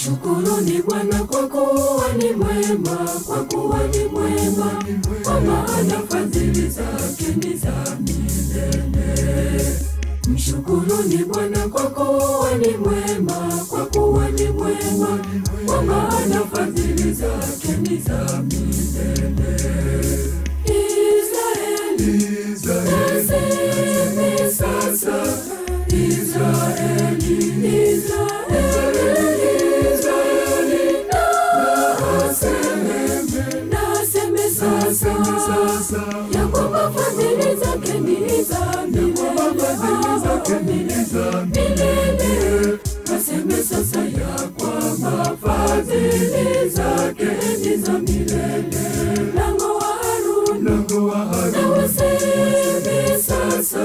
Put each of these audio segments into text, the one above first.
Mshukuruni Bwana kwa kuwa ni mwema, kwa kuwa ni mwema, kwa maana fadhili zake ni za milele. Mshukuruni Bwana kwa kuwa ni mwema, kwa kuwa ni mwema, kwa maana fadhili zake ni za milele. Israeli, naseme sasa, Israeli, naseme sasa, ya kwamba fadhili zake ni za milele. Naseme sasa ya kwamba fadhili zake ni za milele. Lango wa Haruni, na waseme sasa,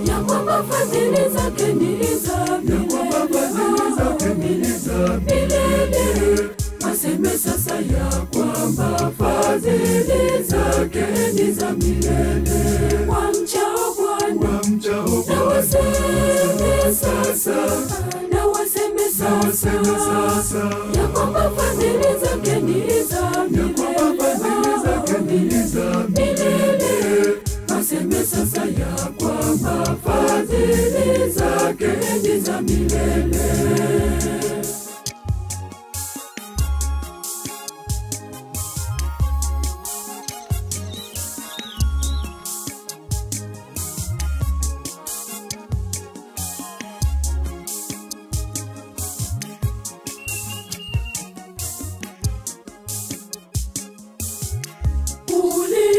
ya kwamba fadhili zake ni za milele. Naseme sasa ya kwamba fadhili zake ni za milele. Wamchao Bwana, na waseme sasa, ya kwamba fadhili zake ni za milele. Naseme sasa ya kwamba fadhili zake ni za milele.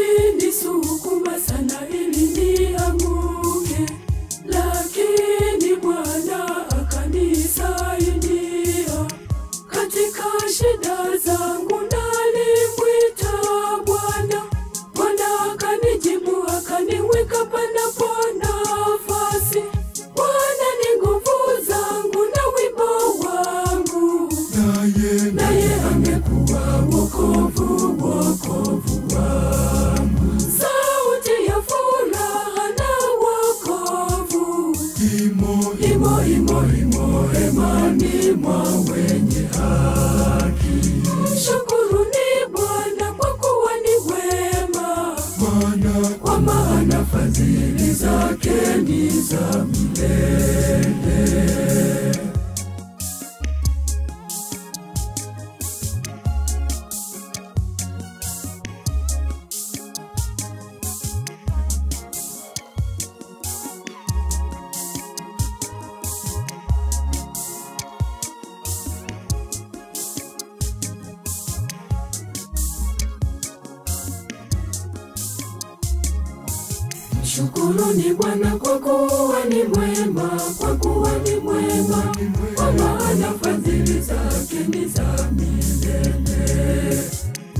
Ulinisukuma sana ili nianguke, lakini Bwana akanisaidia. Katika shida zangu nalimwita Bwana, Bwana akanijibu, akaniweka panapo nafasi. Bwana ni nguvu zangu na wimbo wangu, naye amekuwa wokovu wangu. Sauti ya furaha na wokovu imo hemani mwa wenye haki. Shukuruni Bwana kwa kuwa ni wema, kwa maana fadhili zake ni za milele. Shukuruni Bwana kwa kuwa ni mwema, kwa kuwa ni mwema, kwa maana fadhili zake ni za milele.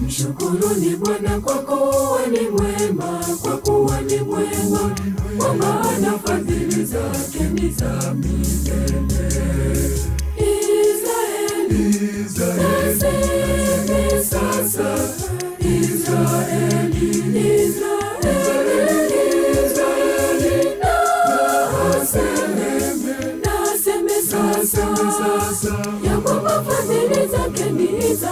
Mshukuruni Bwana kwa kuwa ni mwema, kwa kuwa ni mwema, kwa maana fadhili zake ni za milele. Israeli, naseme sasa, Israeli, naseme sasa, ya kwamba fadhili zake ni za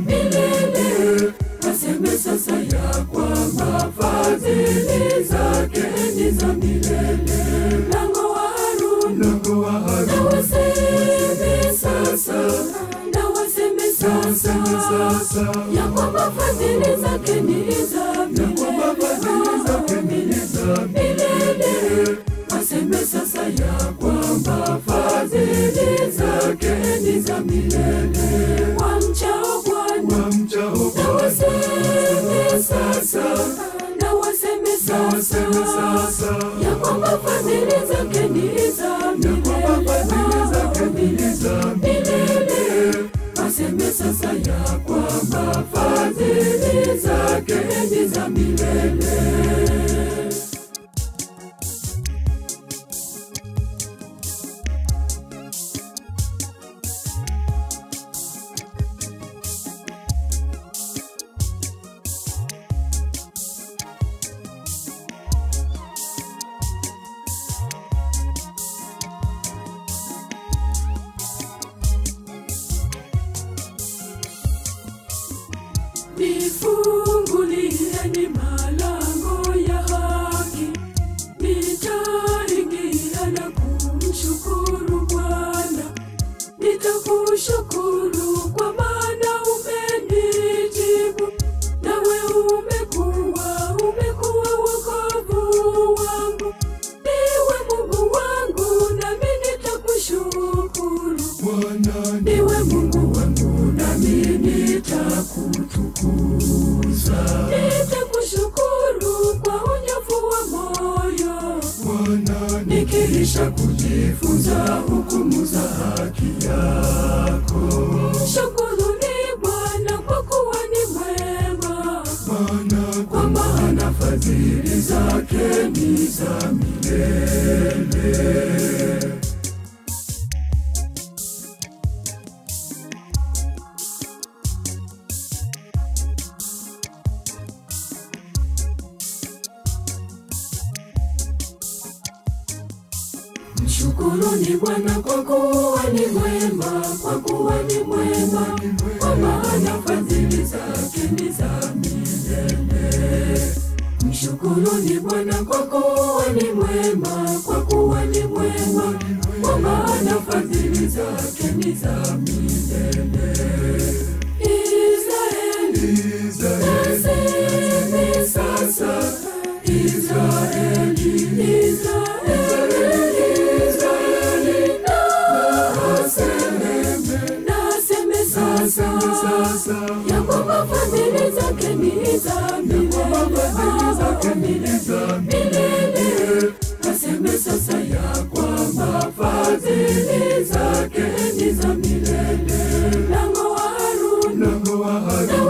milele. Naseme sasa ya kwamba fadhili zake ni za milele. Lango wa Haruni, na waseme sasa, ya kwamba fadhili zake ni za milele. Naseme sasa ya kwamba fadhili zake ni za milele. Wamchao Bwana, na waseme sasa, ya kwamba fadhili zake ni za milele. Naseme sasa ya kwamba fadhili zake ni za milele. nitakutukuza. Nitakushukuru kwa unyofu wa moyo Bwana, nikiisha kujifunza hukumu za haki yako. Mshukuruni Bwana kwa kuwa ni mwema Bwana, kwa maana fadhili zake ni za milele. Mshukuruni Bwana kwa kuwa ni mwema, kwa kuwa ni mwema, kwa maana fadhili zake ni za milele. Mshukuruni Bwana kwa kuwa ni mwema, kwa kuwa ni mwema, kwa maana fadhili zake ni za milele. Israeli, naseme sasa, Israeli, ya kwamba fadhili zake ni za milele. Naseme sasa ya kwamba fadhili zake ni za milele. Lango wa Haruni,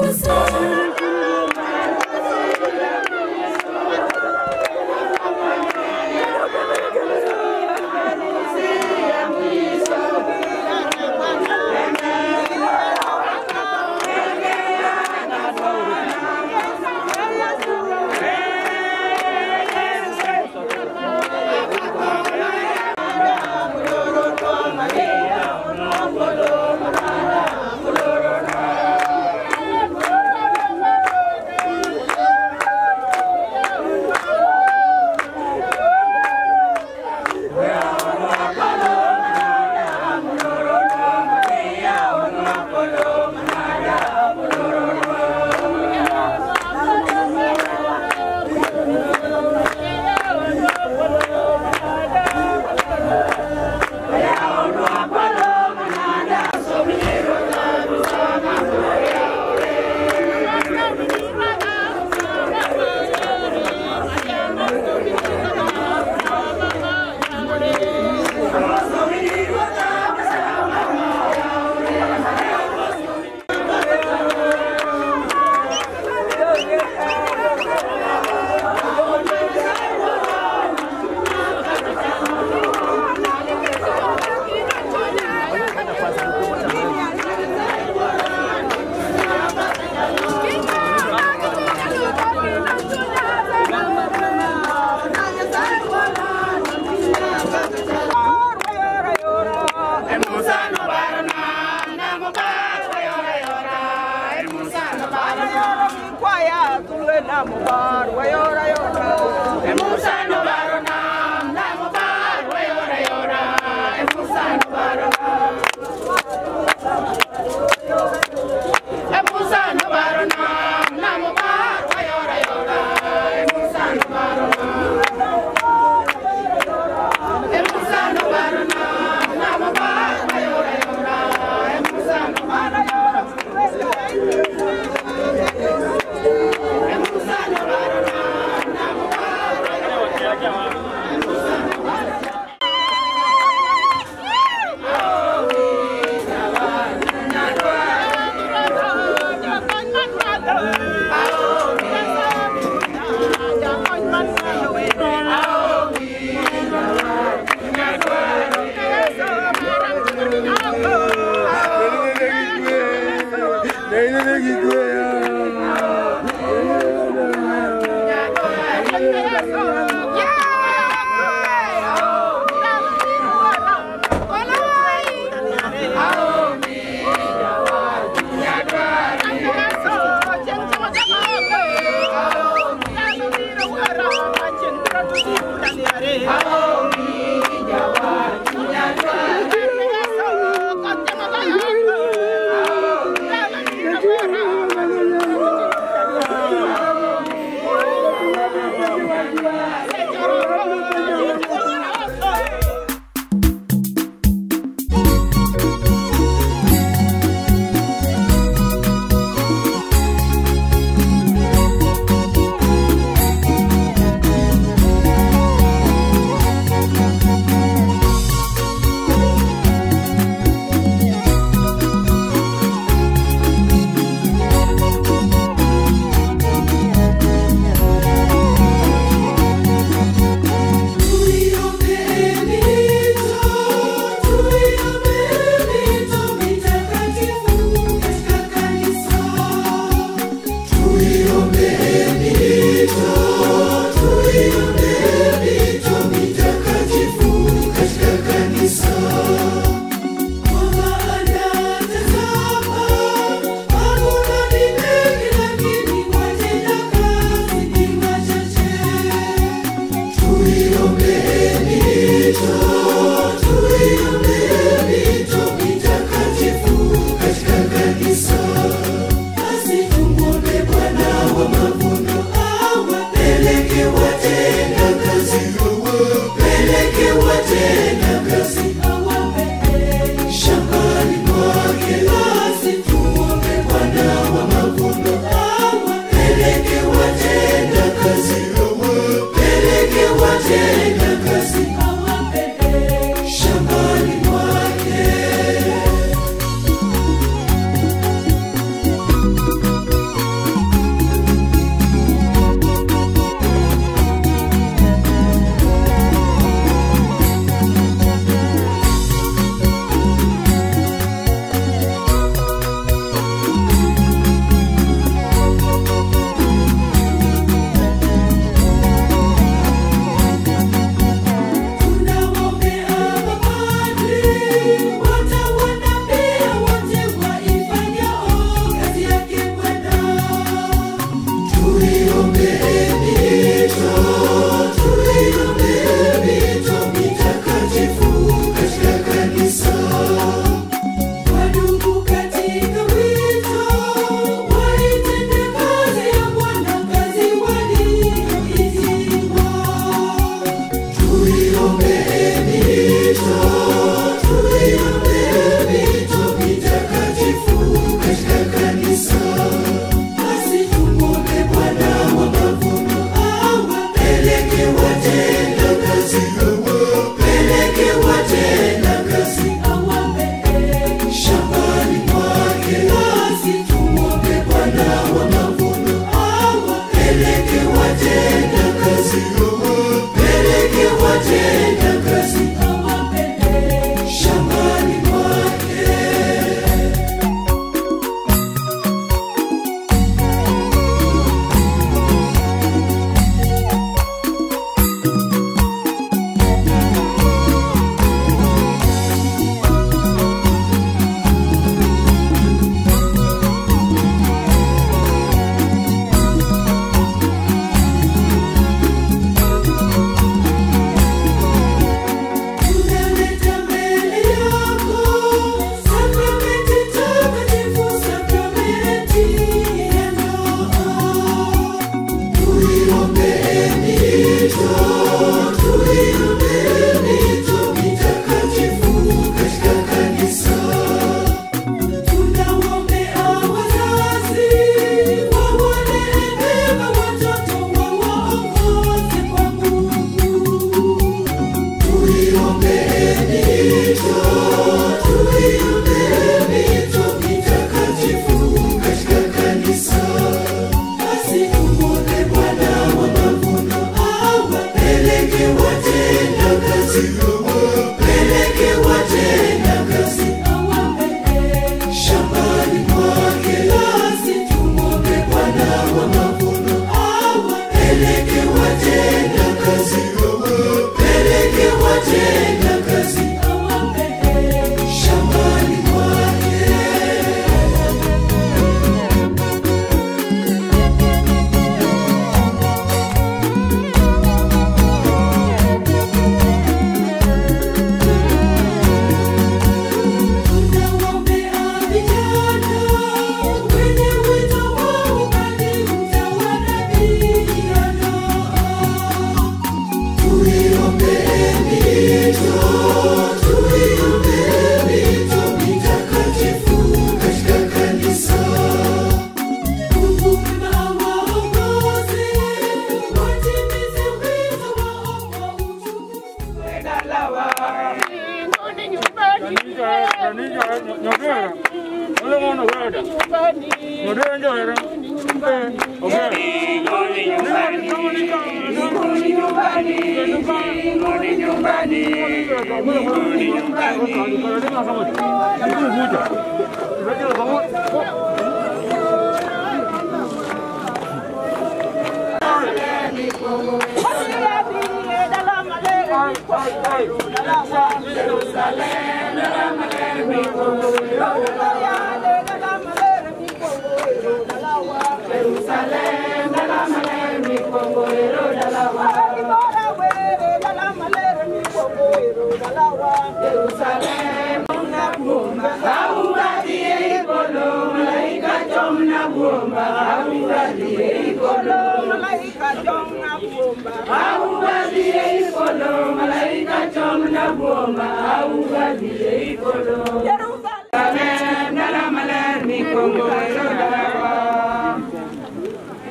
Malaika jong na bomba Augazie ikolo malaika chomna bomba augazie ikolo Jerusalem nala maler mi kongo rodawa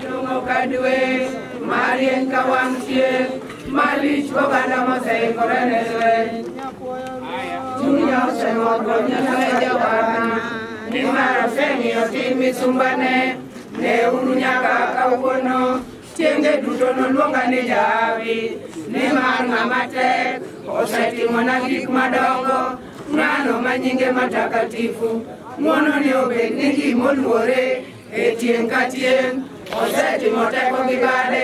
Lungo kadwe marien kawamchie malich boganda mosei korenelwe Tunya semot gonya sejawana Nimara fengi otimi sumbane Ne urunyaka kaubono Tienge duto no luonga ni jawi Ni mar ng'amatek Osetimo na gik madongo Ng'ano manyinge matakatifu Ng'wono ni obed ni gimoluore E tieng' ka tieng' Osetimo teko gi bade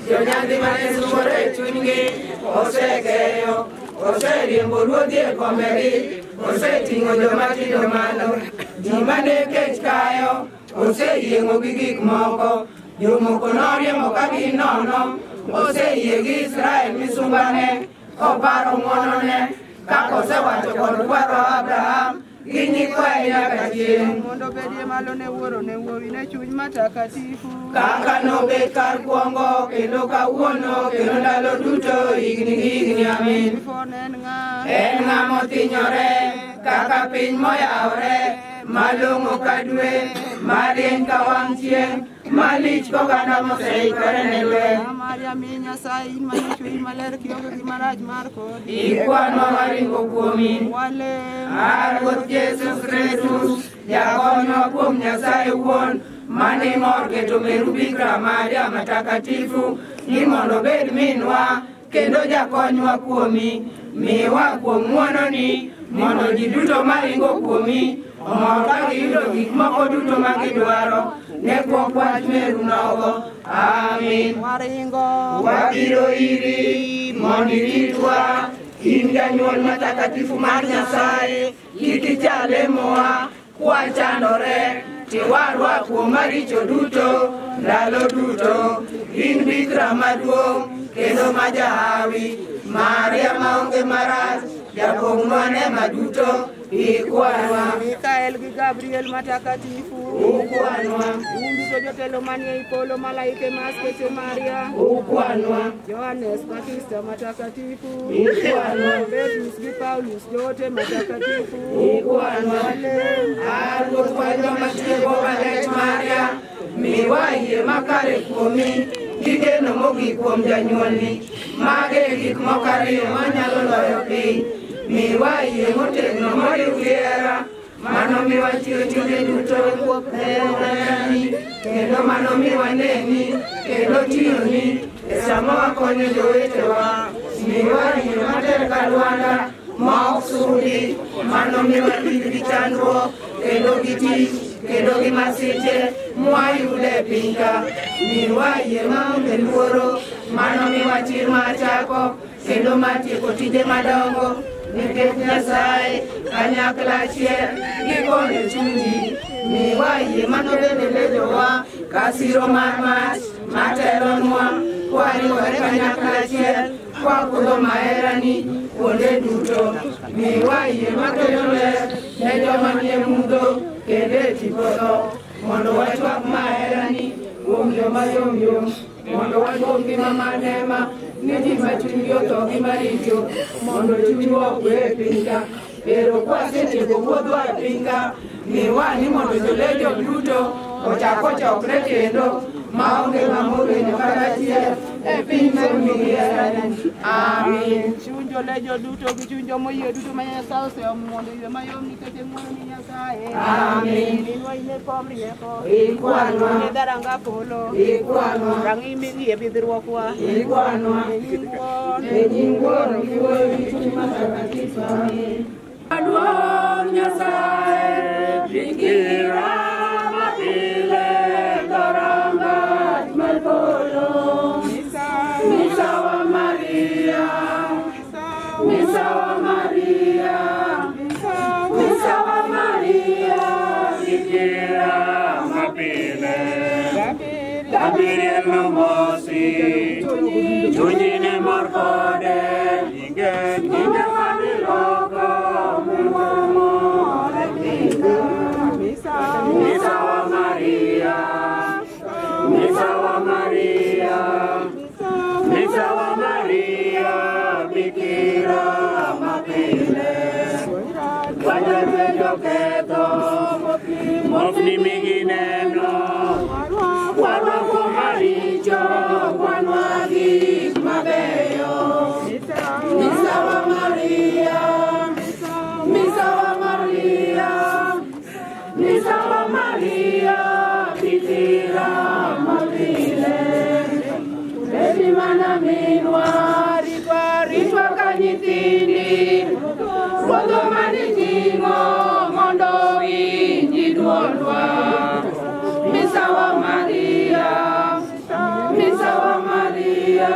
Jonyathi mane suore e chunygi Osekeyo Oseriembo ruodhi e kombegi Oseting'o jomatindo malo Ji mane kech kayo Oseyieng'o gi gik moko Jomoko noriembo ka ginono Oseyie gi Israel misumbane Oparo ng'wonone Kaka osewacho kod kwaro Abraham Gi nyikwaye nyaka chieng' Mondo bedie malo ne wuoro ne wuowi ne chuny matakatifu Kaka nobet kar kuongo kendo kawuono kendo ndalo duto higni gi higni amin En ng'a mothinyore kaka piny moyawore Malong'o ka dwe marieny ka wang' chieng' Malich koganda moseikore ne lweny Maria mi Nyasaye in manichwi maler kionge gi marach mar kodi Ikwanwa waringo kuomi Ruoth Jesus Kristus jakonywa kuom Nyasaye wuon Mane mor keto meru Bikira Maria matakatifu Ni mondo bed minwa kendo jakonywa kuomi Miwa kuom ng'wononi mondo ji duto maringo kuomi Omor ka giyudo gik moko duto ma gidwaro Ne kwok wach meru nogo Amin Wabiro iri mondo iritwa In janyuol matakatifu mar Nyasaye Kik ichale moa kwachandore Tiwarwa kuom maricho duto Ndalo duto In Bikira maduong' kendo ma jahawi Maria maonge marach Japong'nwa nema duto Ikwanwa Mikael gi Gabriel matakatifu Ukwanwa Umbito jotelo manie ipolo malaike maskeche Maria Ukwanwa Johannes Batista matakatifu Ikwanwa Petrus gi Paulus jote matakatifu Ikwanwa Ruoth wa joma tiego malech Maria Miwayie makare kuomi Gigeno mogik kuom janyuolni Mage gik moko ariyo manyalo loyo piny Miwayie motegno moriw gi hera Mano miwa chiwo tije duto Herani Kendo mano miwa neni Kendo tiyoni E sama wakonyo jowetewa Miwayie mater ka Lwanda Ma ok sudi Mano miwa tir gi chandruok Kendo gi tich Kendo gi masiche Mwayude piny ka Miwayie maonge luoro Mano miwa chir machako Kendo matieko tije madongo Nikech Nyasaye kanyakla achiel gikonyo chunyi Miwayie mano bende lejowa kasiro mar mach matelonwa Kwariwore kanyakla achiel kwakudho maherani kuonde duto Miwayie makelo ler ne joma nie mudho kendo e tipo tho Mondo wachwak maherani kuom joma yomyom Mondo waduog ngima mar nema ni ji machunygi otho gi maricho Mondo chunywa okwe e piny ka Ero kwasetieko wuodhwa e piny ka Miwa ni mondo jolejo duto ochak chokre kendo maonge ng'amowenjo kata achiel e piny momigi herani Amin Chuny jolejo duto gi chuny jomoyie duto ma Nyasaye oseomuondo ywe mayom nikech ng'wono ni Nyasaye Amin Inwa ine kom rieko Ikwanwa Ine daranga polo Ikwanwa Rang'i migie bidhruokwa Ikwanwa E nying Wuoro gi Wuowi gi chuny matakatifu Amin Aduong' Nyasaye Bikira mapile Dorangach mar polo Misawa Maria Misawa Maria Misawa Maria Bikira mapile Gabriel Momosi Chunyine mor kode Inge mabiloko Mwamo Repinga Misawa Maria Misawa Maria Misawa Maria, Bikira mapile, Wanyarwejo keto, Mofni migineno, Warwako maricho, Wanwagi mabeyo, Misawa Maria, Misawa Maria, Misawa Maria, Bikira mapile, Baby mana minwa, ritwa kanyitini, Rodo manitingo, mondo inji duolwa. Misawa Maria, Misawa Maria,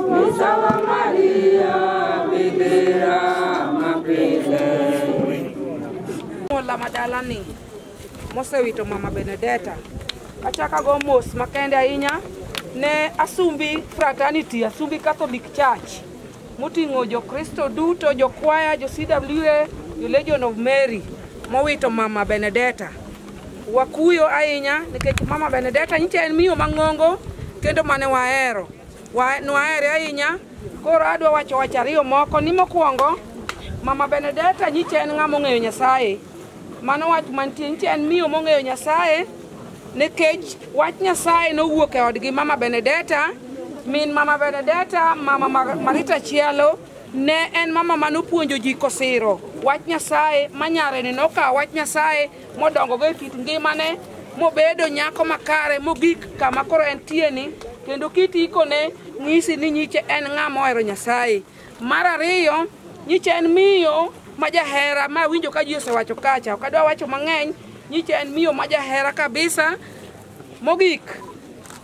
Misawa Maria, Bikira mapile. Mola madalani, mosewito Mama Benedetta. Achaka go mos makende ahinya ne Asumbi Fraternity, Asumbi Catholic Church. Mutingo jo Kristo duto, jo kwaya, jo CWA, jo Legion of Mary, mowito Mama Benedetta. Wakuyo ahinya nikech Mama Benedetta nyiche en miyo mang'ongo kendo mane wahero. Wahere ahinya. Koro adwa wacho ariyo moko. Ni mokwongo, Mama Benedetta nyiche en ng'ama ong'eyo Nyasaye. Mano wach mantie, nyiche en miyo mong'eyo Nyasaye nikech wach Nyasaye nowuok e odgi Mama Benedetta. Min Mama Benedetta, Mama Marita Chielo, ne en mama manopuonjo ji kosiro wach Nyasaye, manyare ne nokawo wach Nyasaye modongo go e kit ngimane, mobedo nyako makare mogik kama koro entie ni, kendo kitiko ne ng'isi ni nyiche en ng'ama ohero Nyasaye. Mar ariyo, nyiche en miyo majahera, ma winjo ka ji osewacho kacha, ok adwa wacho mang'eny. Nyiche en miyo majahera kabisa. Mogik,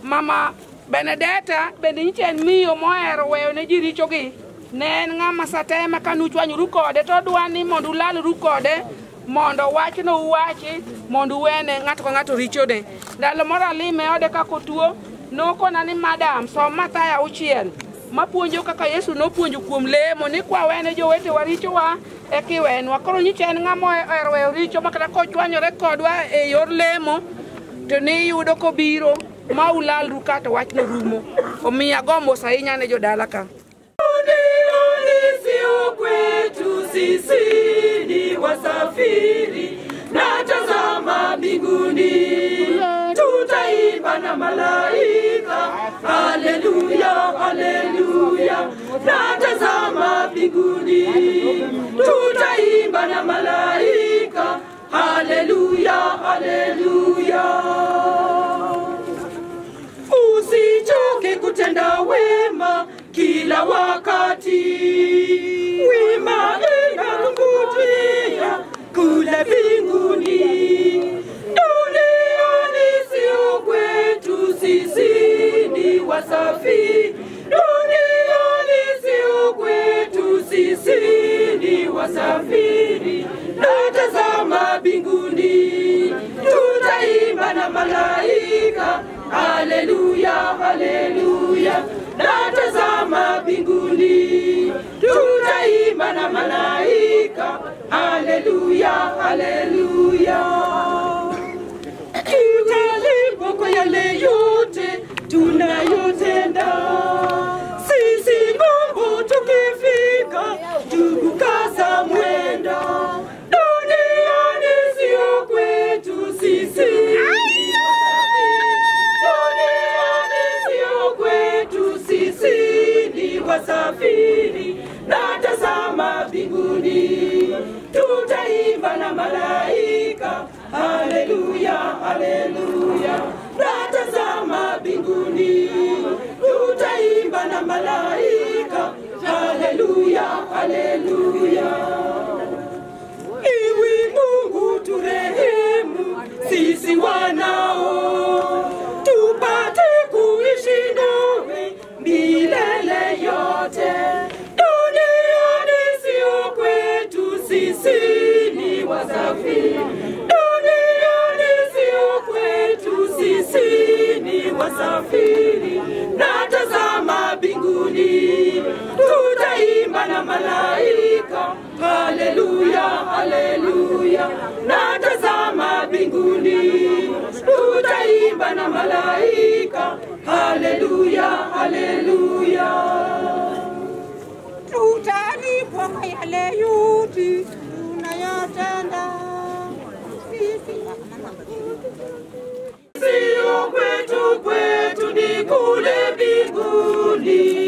Mama Benedetta bende nyiche en miyo mohero weyo ne ji richogi. Ne en ng'ama satema kanuchwanyoru kode to dwani mondo ulalru kode, mondo wachno uwachi, mondo uwene ng'ato ka ng'ato richone. Ndalo moro alime ode kakotuo, nokona ni madam som Mathayo 6 mapuonjo kaka Yesu nopuonjo kuom lemo ni kwawene jowetewa richowa e kiwenwa. Koro nyiche en ng'ama ohero weyo richo, makata kochwanyore kodwa e yor lemo to ni yudo kobiro ma ulalru kata wachno rumo. Omiyo agombo ahinya ne jodala ka. Kwetu sisi ni wasafiri, na tazama mbinguni tutaimba na malaika, haleluya haleluya. Na tazama mbinguni tutaimba na malaika, haleluya haleluya. Usichoke kutenda wema kila wakati, wema inakutia kule mbinguni. Duniani sio kwetu, sisi ni wasafiri. Duniani sio kwetu, sisi ni wasafiri. Na tazama mbinguni tutaimba na malaika, haleluya haleluya. Na tazama mbinguni tutaimba na malaika, haleluya haleluya. Tutalipo kwa yale yote tunayotenda, sisi Mungu tukifika tukukasa mwendo. Duniani sio kwetu, sisi wasafiri. Na tazama mbinguni tutaimba na malaika, haleluya haleluya. Na tazama mbinguni tutaimba na malaika, haleluya haleluya. Ewe Mungu turehemu sisi wanao, tupate kuishi nawe milele yote. Duniani sio kwetu, sisi ni wasafiri. Duniani sio kwetu, sisi ni wasafiri. Na tazama mbinguni tutaimba na malaika, haleluya haleluya. Na tazama mbinguni tutaimba na malaika, haleluya haleluya. yale yuti tunayotenda sisi. Sio kwetu, kwetu ni kule mbinguni.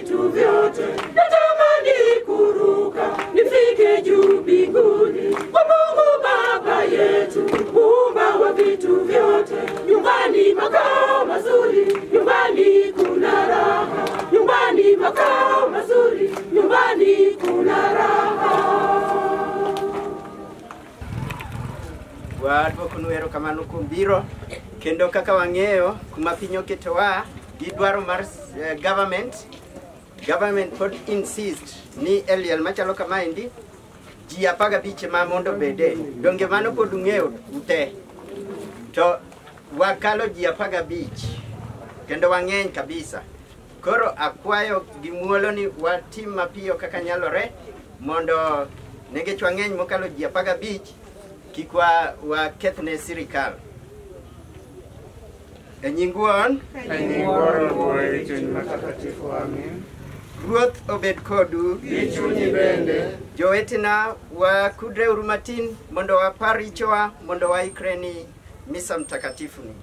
vitu vyote. Natamani kuruka nifike juu mbinguni kwa Mungu Baba yetu, muumba wa vitu vyote. Nyumbani makao mazuri, nyumbani kuna raha. Nyumbani makao mazuri, nyumbani kuna raha. Wadwa kunuero kamano kumbiro kendo kaka wang'eyo kuma piny oketowa gi dwaro mar government pod insist ni eliel machalo kamaendi ji 15 ma mondo bede. Donge mano pod ung'eyo ute, to wakalo ji 15 kendo wang'eny kabisa. Koro akwayo gi muolo ni watim mapiyo kaka nyalore mondo nikech wang'eny mokalo ji 15 kik wakethne sirikal. E nying Wuon, Ruoth obed kodu gi chunyi bende. Jowetena wakudreuru matin mondo wapar richowa mondo waikre ni misa mtakatifu ni.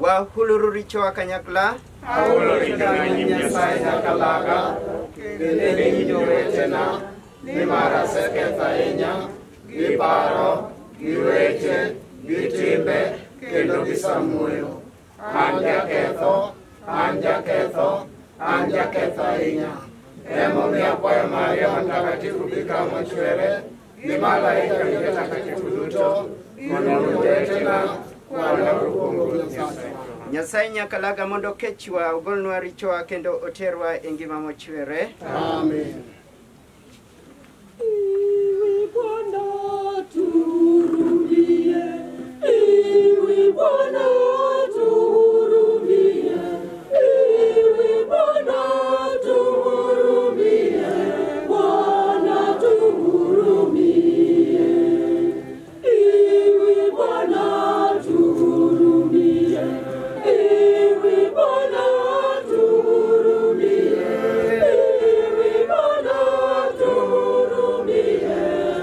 Wahuluru richowa kanyakla. Aulo rikana nyim Nyasaye nyakalaga, bende gi jowetena, nimar aseketho ahinya gi paro, gi weche, gi timbe, kendo gi samuoyo. An jaketho ahinya. Emomiyo akwayo Maria Mtakatifu Bikira mochwere, gi malaika gi jotakatifu duto, mondo jowetena walor kuom Nyasaye. Nyasaye nyakalaga mondo kechwa ogolnwa richowa kendo oterwa e ngima mochwere. Amen. Iwi Bwana tuhurumie, Iwi Bwana tuhurumie, Iwi Bwana tuhurumie, Bwana tuhurumie, Iwi Bwana tuhurumie, Iwi Bwana tuhurumie, Iwi Bwana tuhurumie,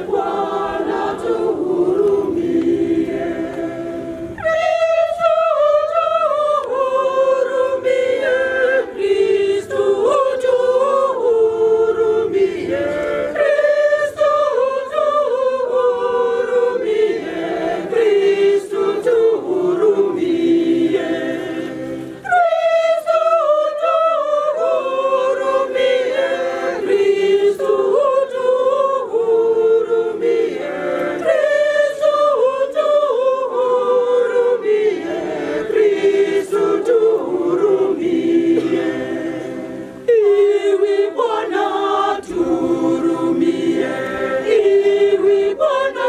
Bwana tuhurumie. Kristo tuhurumie, Kristo tuhurumie, Kristo tuhurumie, Kristo tuhurumie, Kristo tuhurumie, Kristo tuhurumie, Kristo tuhurumie, Kristo tuhurumie. Iwi Bwana tuhurumie, Iwi Bwana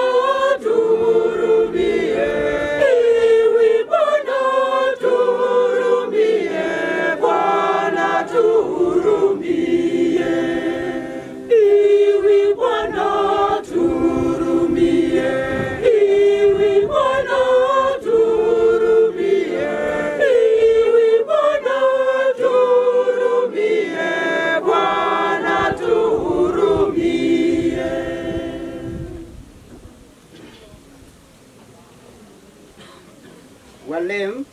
tuhurumie, Iwi Bwana tuhurumie, Bwana tuhurumie, Iwi Bwana tuhurumie, Iwi Bwana tuhurumie, Iwi Bwana tuhurumie, Bwana tuhurumie. Walem.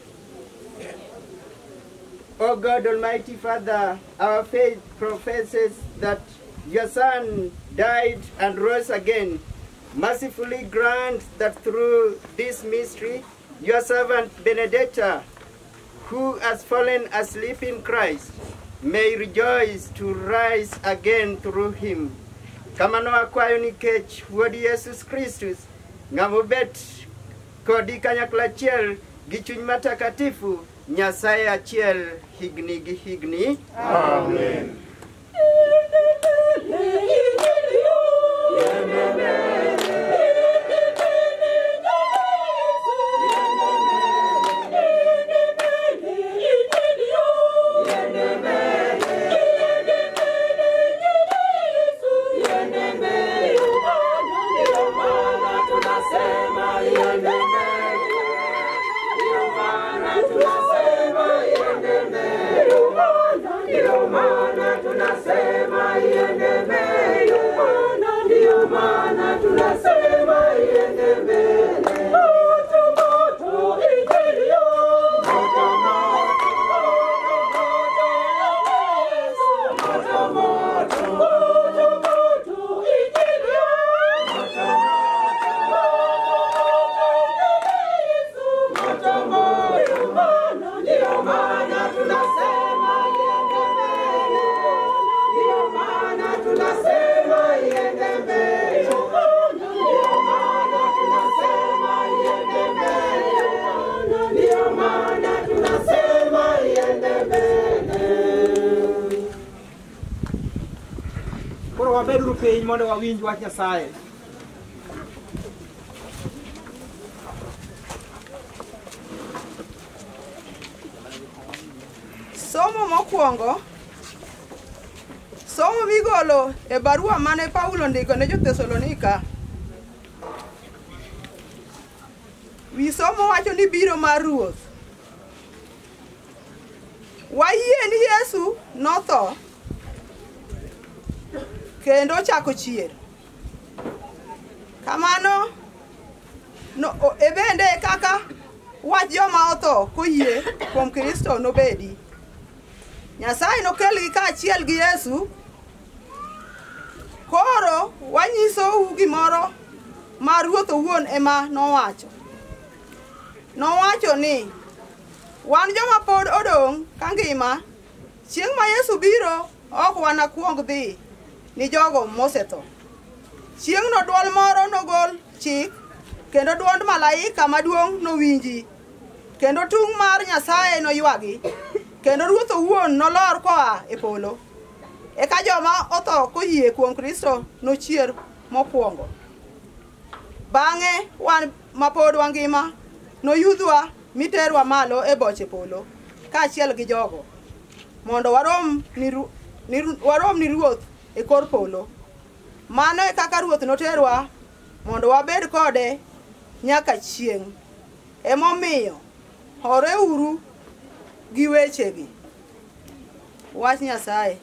O God, Almighty Father, our faith professes that your Son died and rose again. Mercifully grant that through this mystery, your servant Benedetta, who has fallen asleep in Christ, may rejoice to rise again through him. Kamano akwayo nikech Wuodi Jesus Christus, ng'amobet kodi kanyakla achiel gi chuny matakatifu, Nyasaye achiel higni gi higni. Amen. Tunasema piny mondo wawinj wach Nyasaye. Somo mokwongo, somo migolo e barua mane Paulo ndiko ne jo-Thessalonika. Wi somo wacho ni biro mar Ruoth. Wayie ni Yesu notho kendo chako chier. Kamano e bende kaka wach joma otho koyie kuom Kristo nobedi. Nyasaye nokelgi kaachiel gi Yesu. Koro wanyisou gimoro ma Ruoth owuon ema nowacho. Nowacho ni wan joma pod odong' ka ngima, chieng' ma Yesu biro ok wanakuong dhi ni jogo mosetho. Chieng'no dwol moro nogol chik, kendo dwond malaika maduong' nowinji, kendo tung' mar Nyasaye noywagi, kendo Ruoth owuon nolor koa e polo. Eka joma otho koyie kuom Kristo nochier mokwongo. Bang'e wan mapod wangima noyudhwa miterwa malo e boche polo kaachiel gi jogo mondo warom ni Ruoth e kor polo. Mano e kaka Ruoth noterwa mondo wabed kode nyaka chieng'. Emomiyo horeuru gi wechegi. Wach Nyasaye.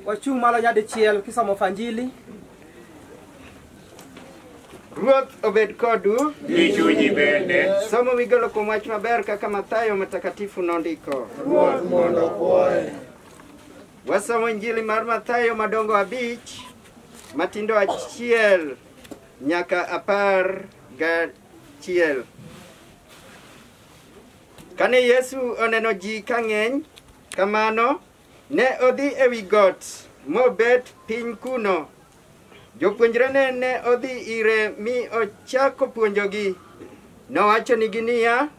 Wachung' malo nyadichiel kisomo Fanjili. Ruoth obed kodu. Gi chunyi bende. Somo migolo kuom wach maber kaka Mathayo matakatifu nondiko. Ruoth mondo puoye. Wasomo Injili mar Mathayo madongo 5, matindo 1 nyaka 11. Kane Yesu oneno ji kang'eny kamano, ne odhi ewi got mobet piny kuno. Jopuonjrene ne odhi ire mi ochako puonjogi. Nowachonegi niya,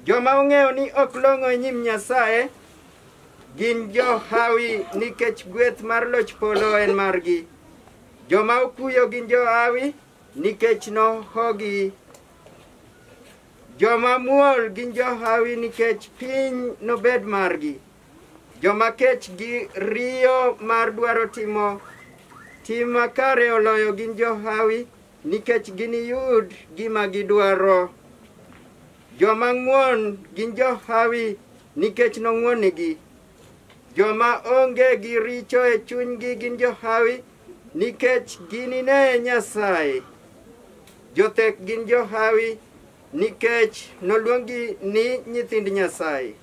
joma ong'eyo ni ok long'o e nyim Nyasaye gin johawi nikech gweth mar loch polo en margi. Joma okuyo gin johawi nikech nohogi. Joma muol gin johawi nikech piny nobed margi. Joma kech gi riyo mar dwaro tim makare oloyo gin johawi nikech giniyud gima gidwaro. Joma ng'won gin johawi nikech nong'wonegi. Joma onge gi richo e chunygi gin johawi nikech ginine Nyasaye. Jothek gin johawi nikech noluongi ni nyithind Nyasaye.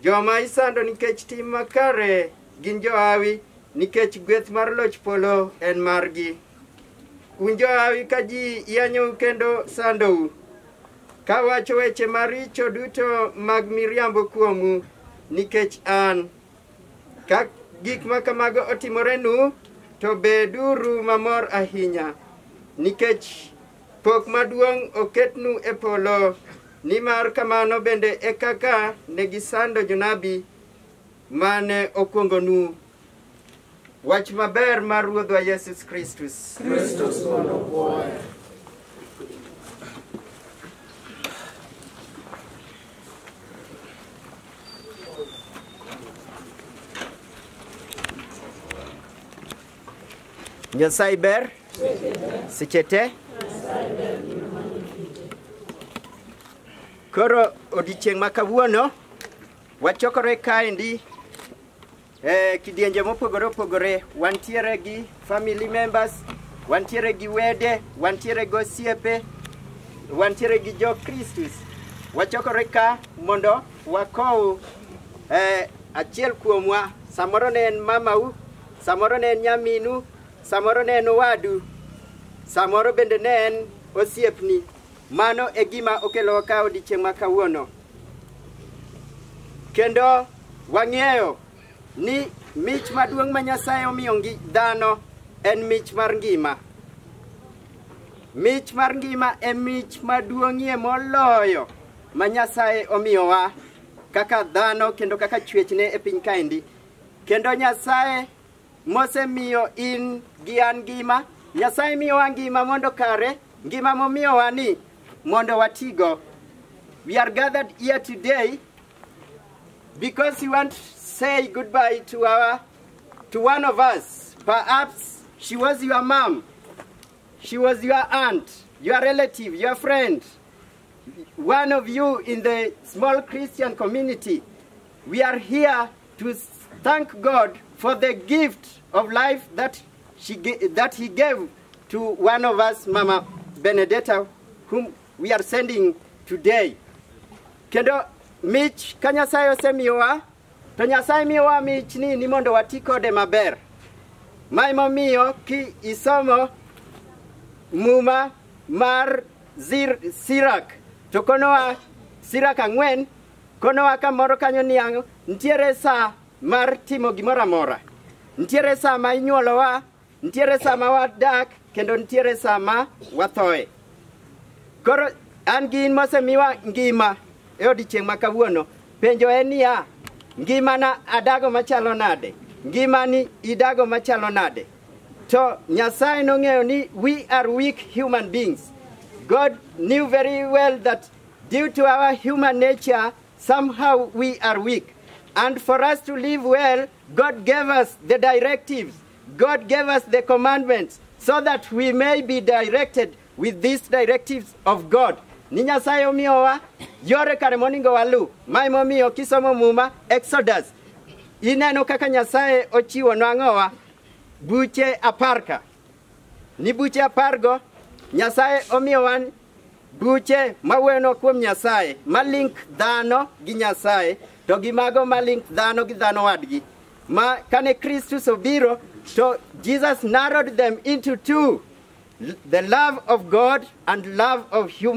Joma isando nikech tim makare gin johawi nikech gweth mar loch polo en margi. Un johawi ka ji yanyou kendo sandou, ka wacho weche maricho duto mag miriambo kuomu nikech an. Ka gik ma kamago otimorenu, to beduru mamor ahinya, nikech pok maduong' oketnu e polo, nimar kamano bende e kaka negisando jonabi mane okuongonu. Wach maber mar Ruodhwa Yesus Kristus. Kristus mondo puoye. Nyasaye ber seche te. Koro odiochieng' ma kawuono wachokore kaendi kidienje mopogore opogore. Wantiere gi family members, wantiere gi wede, wantiere gi osiepe, wantiere gi jo Kristus. Wachokore ka mondo wakow achiel kuomwa. Samoro ne en mamau, samoro ne en nyaminu, samoro ne en owadu, samoro bende ne en osiepni. Mano e gima okelo ka odiochieng' ma kawuono. Kendo wang'eyo ni mich maduong' ma Nyasaye omiyo dhano en mich mar ngima. Mich mar ngima e mich maduong'ie moloyo ma Nyasaye omiyowa kaka dhano kendo kaka chwechne e piny kaendi. Kendo Nyasaye mosemiyo in gi an ngima, Nyasaye miyowa ngima mondo kare, ngima momiyowa ni mondo watigo. We are gathered here today because we want to say goodbye to one of us. Perhaps she was your mom, she was your aunt, your relative, your friend, one of you in the small Christian community. We are here to thank God for the gift of life that he gave to one of us, Mama Benedetta, whom we are sending today. Kendo mich ka Nyasaye osemiyowa, to Nyasaye miyowa mich ni mondo wati kode maber. Ma emomiyo ki isomo muma mar Sirak, to konowa Sirak 4, konowa kamoro kanyo niang' ntiere sa mar timo gimoro amora. Ntiere sa ma inyuolowa, ntiere sa ma wadak, kendo ntiere sa ma wathoe. Koro an gi in mosemiwa ngima e odiochieng' ma kawuono, penjo en niya, ngimana adago machalo nade? Ngimani idago machalo nade? To Nyasaye nong'eyo ni we are weak human beings. God knew very well that due to our human nature, somehow we are weak. And for us to live well, God gave us the directives. God gave us the commandments so that we may be directed with these directives of God. Ni Nyasaye omiyowa yore kare moningo walu. Ma emomiyo kisomo muma Exodus, ineno kaka Nyasaye ochiwo nwang'owa buche 10. Ni buche 10 Nyasaye omiyowa buche mawuoyo kuom Nyasaye, malink dhano gi Nyasaye, to gi mago malink dhano gi dhano wadgi. Ma kane Kristus obiro, so Jesus narrowed them into two: the love of God and love of your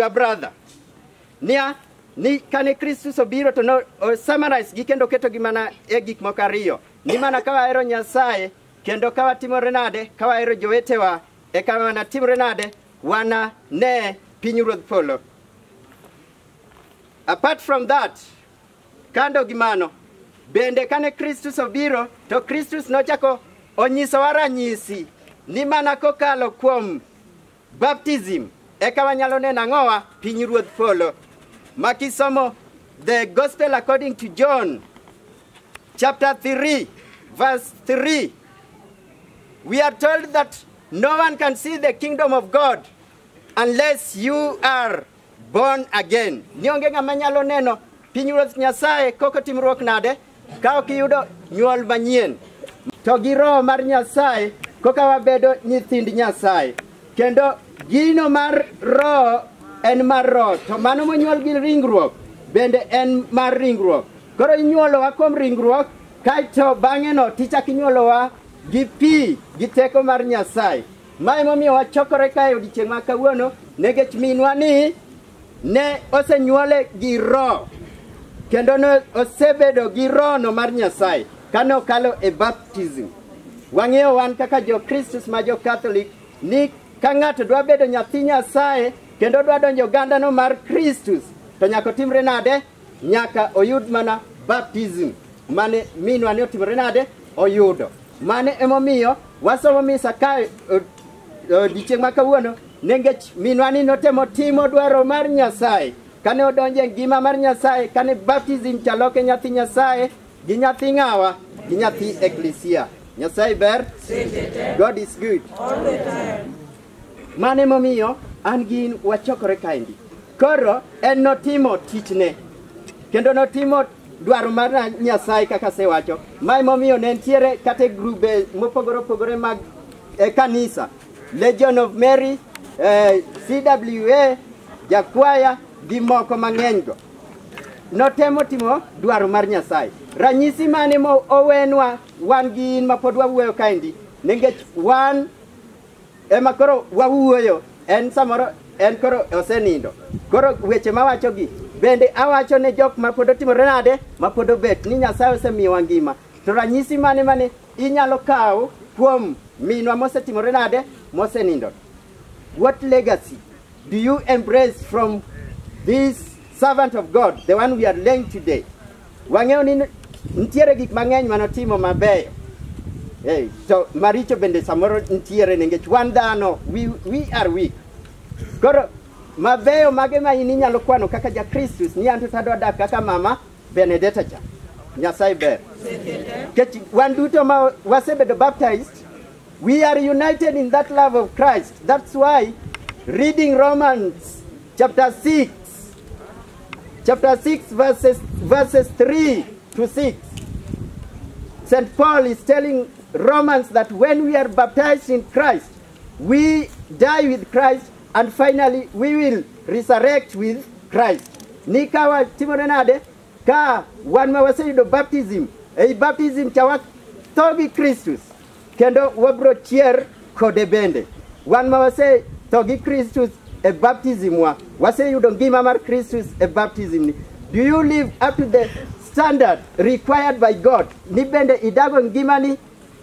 brother. nia ni kane Kristus obiro to no summarize gi kendo keto gi mana e gik moko ariyo. Ni mana ka wahero Nyasaye kendo ka watimore nade, ka wahero jowetewa e ka wana timore nade, wana ne pinyruodh polo. Apart from that, kando gi mano, bende kane Kristus obiro, to Kristus nochako onyisowa ranyisi ni mana kokalo kuom baptism eka wanyalo neno ang'owa pinyruodh polo. Makisomo the Gospel according to John, chapter 3, verse 3, we are told that no one can see the kingdom of God unless you are born again. Nionge ng'ama nyalo neno pinyruoth Nyasaye koko timruok nade ka ok iyudo nyuol manyien. To gi Roho mar Nyasaye koka wabedo nyithind Nyasaye. Kendo gino mar Roho en mar Roho, to mano monyuol gi ringruok bende en mar ringruok. Koro inyuolowa kuom ringruok, kaito bang'e no tichak inyuolowa gi pi gi teko mar Nyasaye. Mae momiyo wachokore kae odiechieng' ma kawuono, nikech minwa ni ne osenyuole gi Roho, kendo ne osebedo gi Roho no mar Nyasaye kane okalo e baptism. Wang'eyo wan kaka jo Kristus ma jo Catholic ni ka ng'ato dwa bedo nyathi Nyasaye kendo dwa donjo ogandano mar Kristus, to nyaka otimre nade? Nyaka oyud mana baptism mane minwa ne otimre nade? Oyudo. Mane emomiyo wasomo misa kae odiechieng' ma kawuono, nikech minwa ni notemo timo dwaro mar Nyasaye kane odonjo e ngima mar Nyasaye, kane baptism chaloke nyathi Nyasaye gi nyathi ng'awa gi nyathi eklesia. Nyasaye ber, God is good all the time. Mane momiyo an gin wachokore kaendi. Koro en notimo tichne kendo notimo dwaro mar Nyasaye kaka sewacho. Mae momiyo ne ntiere kate grube mopogore opogore mag kanisa, Legion of Mary, CWA, Jakwaya gi moko mang'eny go. Notemo timo dwaro mar Nyasaye. Ranyisi mane mo owenwa wan gin mapod wawuoyo kaendi, nikech wan ema koro wawuoyo, en samoro en koro osenindo. Koro weche mawacho gi bende awacho ne jok mapod otimore nade, mapod obet ni Nyasaye osemiyowa ngima. To ranyisi mane inyalo kawo kuom minwa mosetimore nade, mosenindo. What legacy do you embrace from this servant of God, the one we are laying today? Wang'eyo ni ntiere gik mang'eny manotimo mabeyo. So maricho bende samoro ntiere, nikech wan dhano, we are weak. Koro mabeyo mage ma in inyalo kwano kaka ja Kristus ni anto tadwa dak kaka mama Benedetta cha. Nyasaye ber. Kech wan duto ma wasebedo baptized, we are united in that love of Christ. That's why reading Romans chapter 6 verses 3 to 6, St. Paul is telling Romans that when we are baptized in Christ, we die with Christ, and finally we will resurrect with Christ. Nikawa timorenade ka wan ma waseyudo baptism, ei baptism chawa togi Kristus, kendo wabro chier kode bende. Wan ma wase togi Kristus e baptism wa, waseyudo ngima mar Kristus e baptism ni. Do you live up to the standard required by God? Ni bende idago ngima ni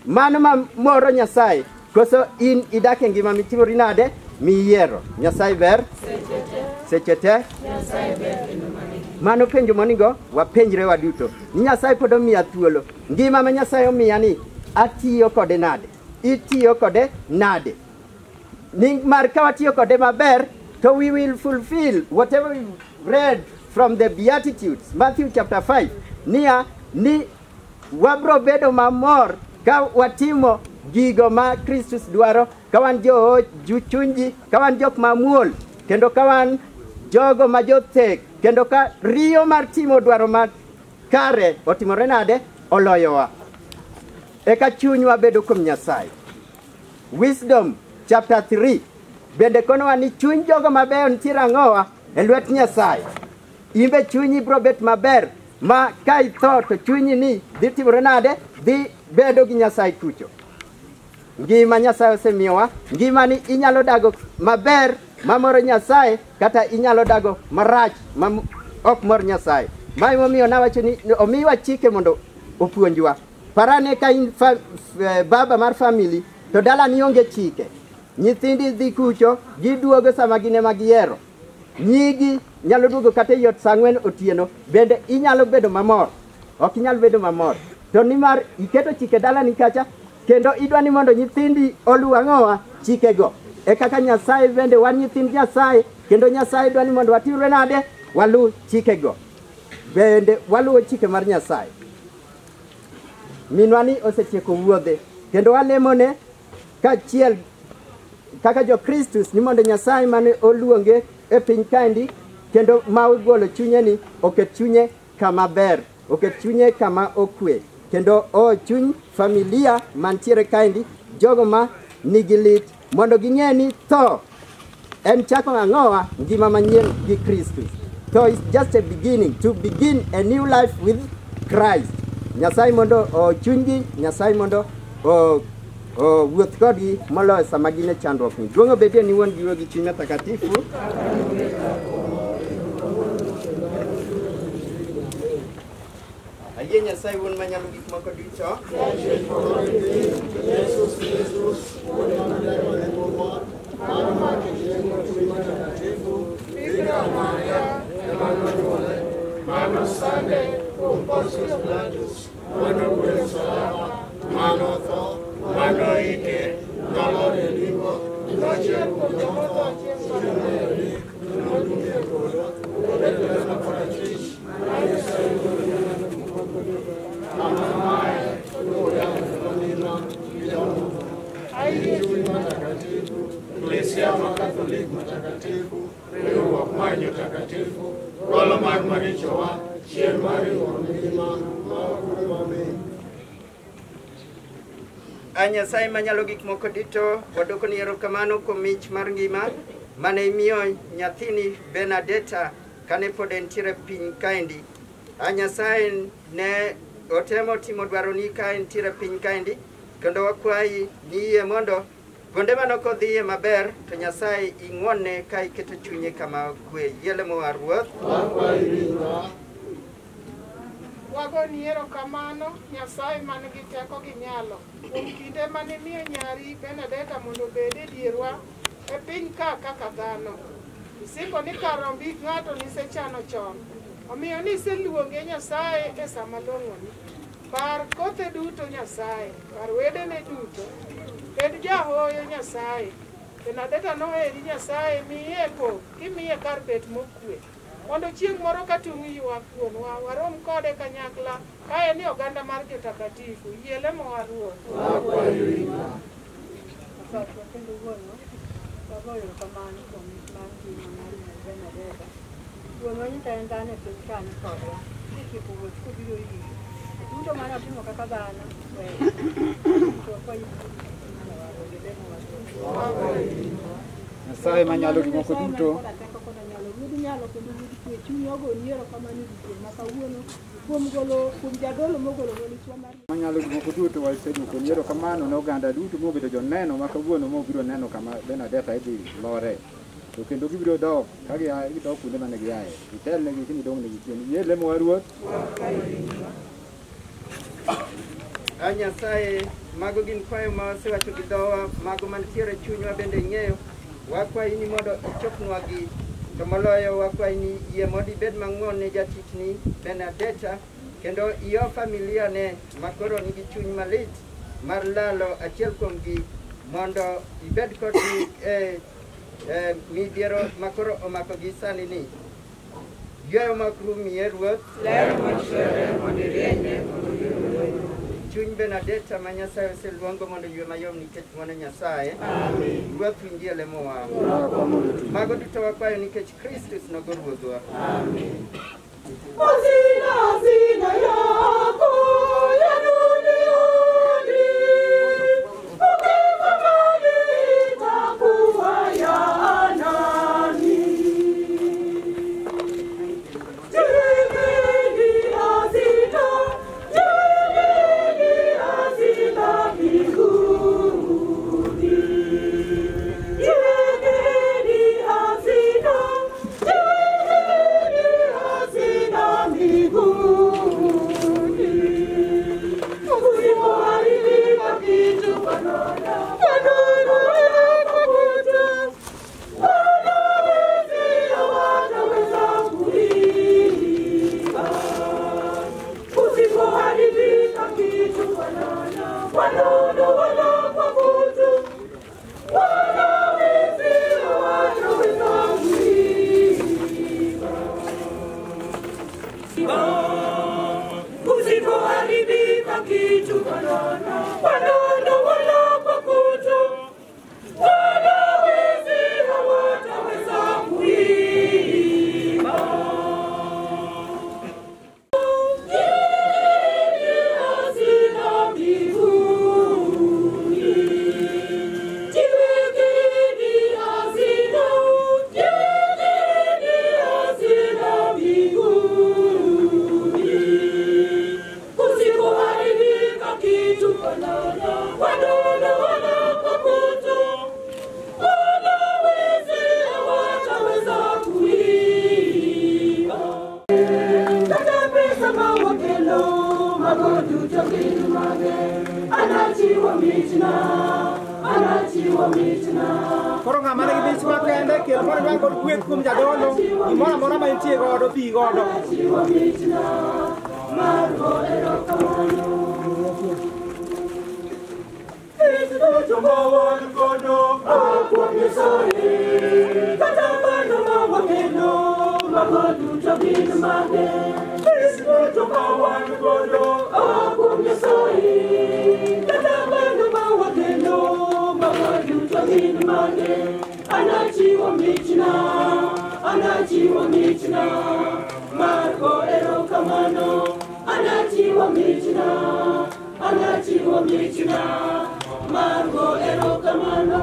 mano ma moro Nyasaye, koso in idake ngima mitimori nade, miyiero. Nyasaye ber sechete Nyasaye ber. Mano penjo monigo wapenjre waduto. Nyasaye pod omiya thuolo. Ngima ma Nyasaye omiya ni atiyo kode nade, itiyo kode nade. Ni mar ka watiyo kode maber, so we will fulfill whatever we read from the Beatitudes, Matthew chapter 5. Ni wabro bedo mamor ka watimo gigo ma Kristus dwaro, kawan jo juchunji, kawan jok mamuol, kendo kawan jogo ma jothek, kendo ka riyo mar timo dwaro ma kare otimore nade, oloyowa. Eka chunywa bedo kuom Nyasaye. Wisdom chapter 3 bende konowa ni chuny jogo mabeyo nitiere ang'owa e lwet Nyasaye. Imbe chunyi bro bet maber, ma ka itho to chunyi ni dhi timore nade, dhi bedo gi Nyasaye kucho. Ngima Nyasaye osemiyowa, ngima ni inyalo dago maber mamoro Nyasaye kata inyalo dago marach ok mor Nyasaye. Mae momiyo nawacho ni omiwa chike mondo opuonjwa. Parane ka in baba mar family to dala ni onge chike. Nyithindi dhi kucho, giduogo sama gine magiero. Nyigi nyalo duogo kata yot saa 4 otieno, bende inyalo bedo mamor. Ok inyalo bedo mamor. To nimar iketo chike dala ni kacha, kendo idwani mondo nyithindi oluw ang'owa chikego. E kaka Nyasaye bende wan nyithind Nyasaye, kendo Nyasaye dwani mondo watimre nade, waluw chikego. Bende waluwo chike mar Nyasaye. Minwani osetieko wuodhe, kendo walemone kachiel kaka jo Kristus ni mondo Nyasaye mane oluonge e piny kaendi, kendo ma ogolo chunye ni oket chunye kama ber, oket chunye kama okwe, kendo chuny familia mantiere kaendi, jogo ma nigi lit, mondo ging'e ni tho en chako ang'owa ngima manyien gi Kristus. So it's just a beginning, to begin a new life with Christ. Nyasaye mondo chunygi, Nyasaye mondo wuoth kodgi moloyo sama gin e chandruok ni. Duong' obedie ni wuon giwo gi chuny matakatifu. Ayie Nyasaye wuon manyalo gik moko duto. Mano sande, Pontius Pilatus, mano Salama, mano tho, mano ike, mano religo, noche kujomoto, chiemare, no dunia kodo, odele na parachish, aye sayo, amamae, oya, onina, ijamu, aye jui matakatifu, Iglesia Catholic matakatifu, riwruok mar jotakatifu, golo mag marichowa, chien mar riwruok ngima, amen. Nyasaye manyalo gik moko duto, wadoko ni erokamano kuom mich mar ngima mane imiyo nyathini Benedetta kane pod entiere piny kaendi. Nyasaye ne otemo timo dwaroni ka entiere piny kaendi, kendo wakwayi ni yie mondo kuonde manoko dhiye maber, to Nyasaye ing'wone ka iketo chunye kama kwe. Yelemo wa Ruoth. Wagoni erokamano Nyasaye man gi teko gi nyalo kuom kinde mane miyo nyari Benedetta mondo obed e dierwa e piny ka kaka dhano. Isingo ni kar rombi ng'ato nisechano chon, omiyo niseluonge Nyasaye e sama long'oni. Par kothe duto Nyasaye, par wedene duto, bed jahoyo Nyasaye. Benedetta noheri Nyasaye, miye pok, kimiye kar bet mokwe. Mondo chieng' moro ka tung' ywak wuonwa, warom kode kanyakla, kae ni oganda mar jotakatifu, yie lemo wa Ruoth. Kendo wuonwa, wagoyo kamano kuom mich mar ngima mar Benedetta. Wuonwa nyisa en dhano e piny ka ni kodwa, kitieko wuoth kobiro iri. Duto mane otimo kaka dhano, Nyasaye manyalo gik moko duto, manyalo gik moko duto, waseduoko ni erokamano ne oganda duto mobedo joneno ma kawuono mobiro neno kama Benedetta idhi lore. To kendo gibiro dok ka gidok kuonde mane giaye. Itelnegi kini dong negi chien. Yie lemo wa Ruoth. Nyasaye, mago gin kwayo ma wasewacho gi dhowa, mago mantiere chunywa bende ing'eyo. Wakwayi ni mondo ichopnwagi, to moloyo wakwayi ni yie mondo ibed mang'won ne jatichni Benedetta, kendo iyo familia ne makoro nigi chuny malit mar lalo achiel kuomgi, mondo ibed kodgi midhiero makoro omako gi sani ni. Yweyo mak rum miye Ruoth. Ler machwere mondo irienye chuny Benedetta ma Nyasaye oseluongo mondo ywe mayom nikech ng'wono Nyasaye. Amen. Ruoth winjie lemo wa. Mago duto wakwayo nikech Kristus nogo Ruodhwa. Amen. Hazina yako ya duniani, ukifa mali itakuwa ya nani? Jimeni hazina mbinguni. Jimeni wanono wala kwa kutu, wala wizi wanaweza kuiba. Usipoharibika kitu, wanono wala kwa kutu, wala wizi hawataweza kuiba. Koro ng'ama nigi mich makende kel mondo nyang kod kweth kuom jadolo gimoro amora ma intie godo pi godo. Anachiwa michna, Marco erokamano. Anachiwa michna, Marco erokamano.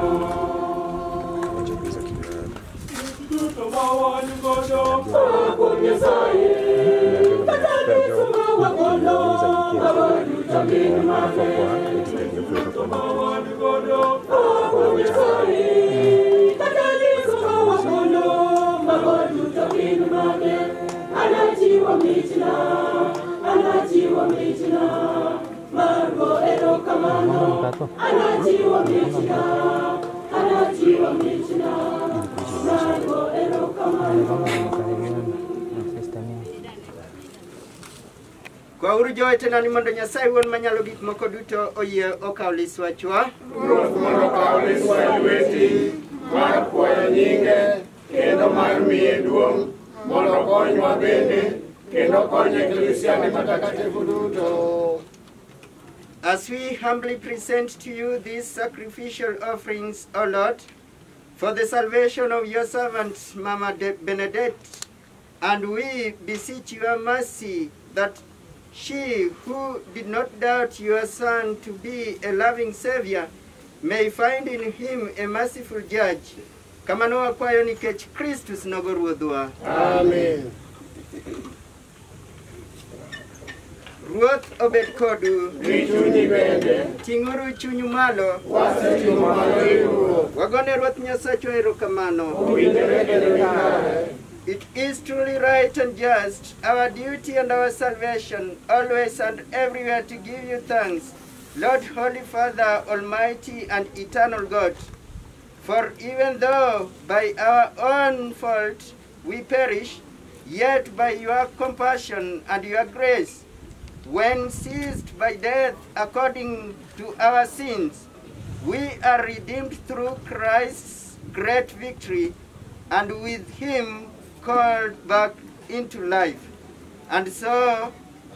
Kwa uru jowetena ni mondo Nyasaye wuon manyalo gik moko duto oyie okaw liswachwa. Ruoth mondo okaw liswa lweti mar puoyo nyinge kendo mar miye duong' mondo konywa bende kendo kony eklesiane matakatifu duto. As we humbly present to you these sacrificial offerings, O Lord, for the salvation of your servant Mama Benedette, and we beseech your mercy that she who did not doubt your Son to be a loving Savior may find in him a merciful judge. Kamano wakwayo nikech Kristus nogo ruodhwa. Amen. Ruoth obed kodu. Gi chunyi bende. Ting'uru chunyu malo. Waseting'o malo e Ruoth. Wagone Ruoth Nyasachwa erokamano. Owinjore kendo nikare. It is truly right and just, our duty and our salvation, always and everywhere to give you thanks, Lord, Holy Father, Almighty and Eternal God. For even though by our own fault we perish, yet by your compassion and your grace, when seized by death according to our sins, we are redeemed through Christ's great victory, and with him called back into life. And so,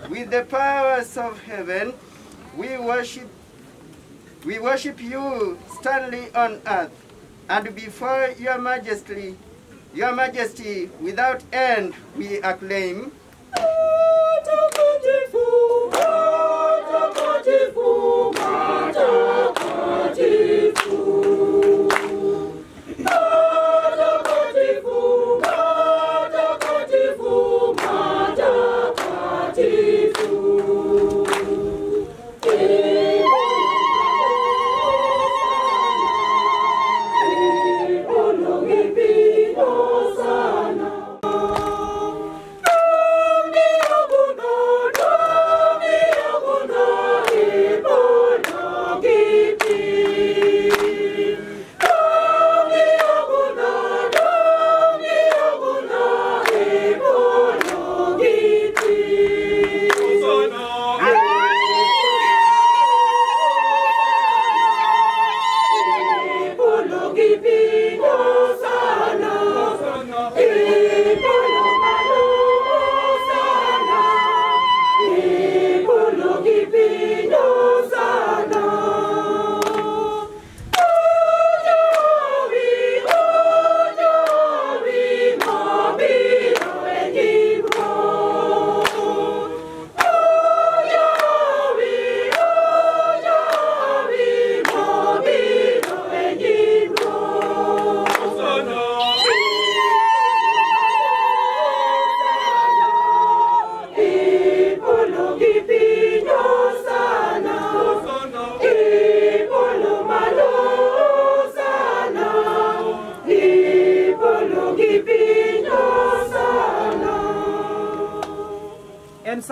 with the powers of heaven, we worship you sternly on earth, and before your majesty without end we acclaim.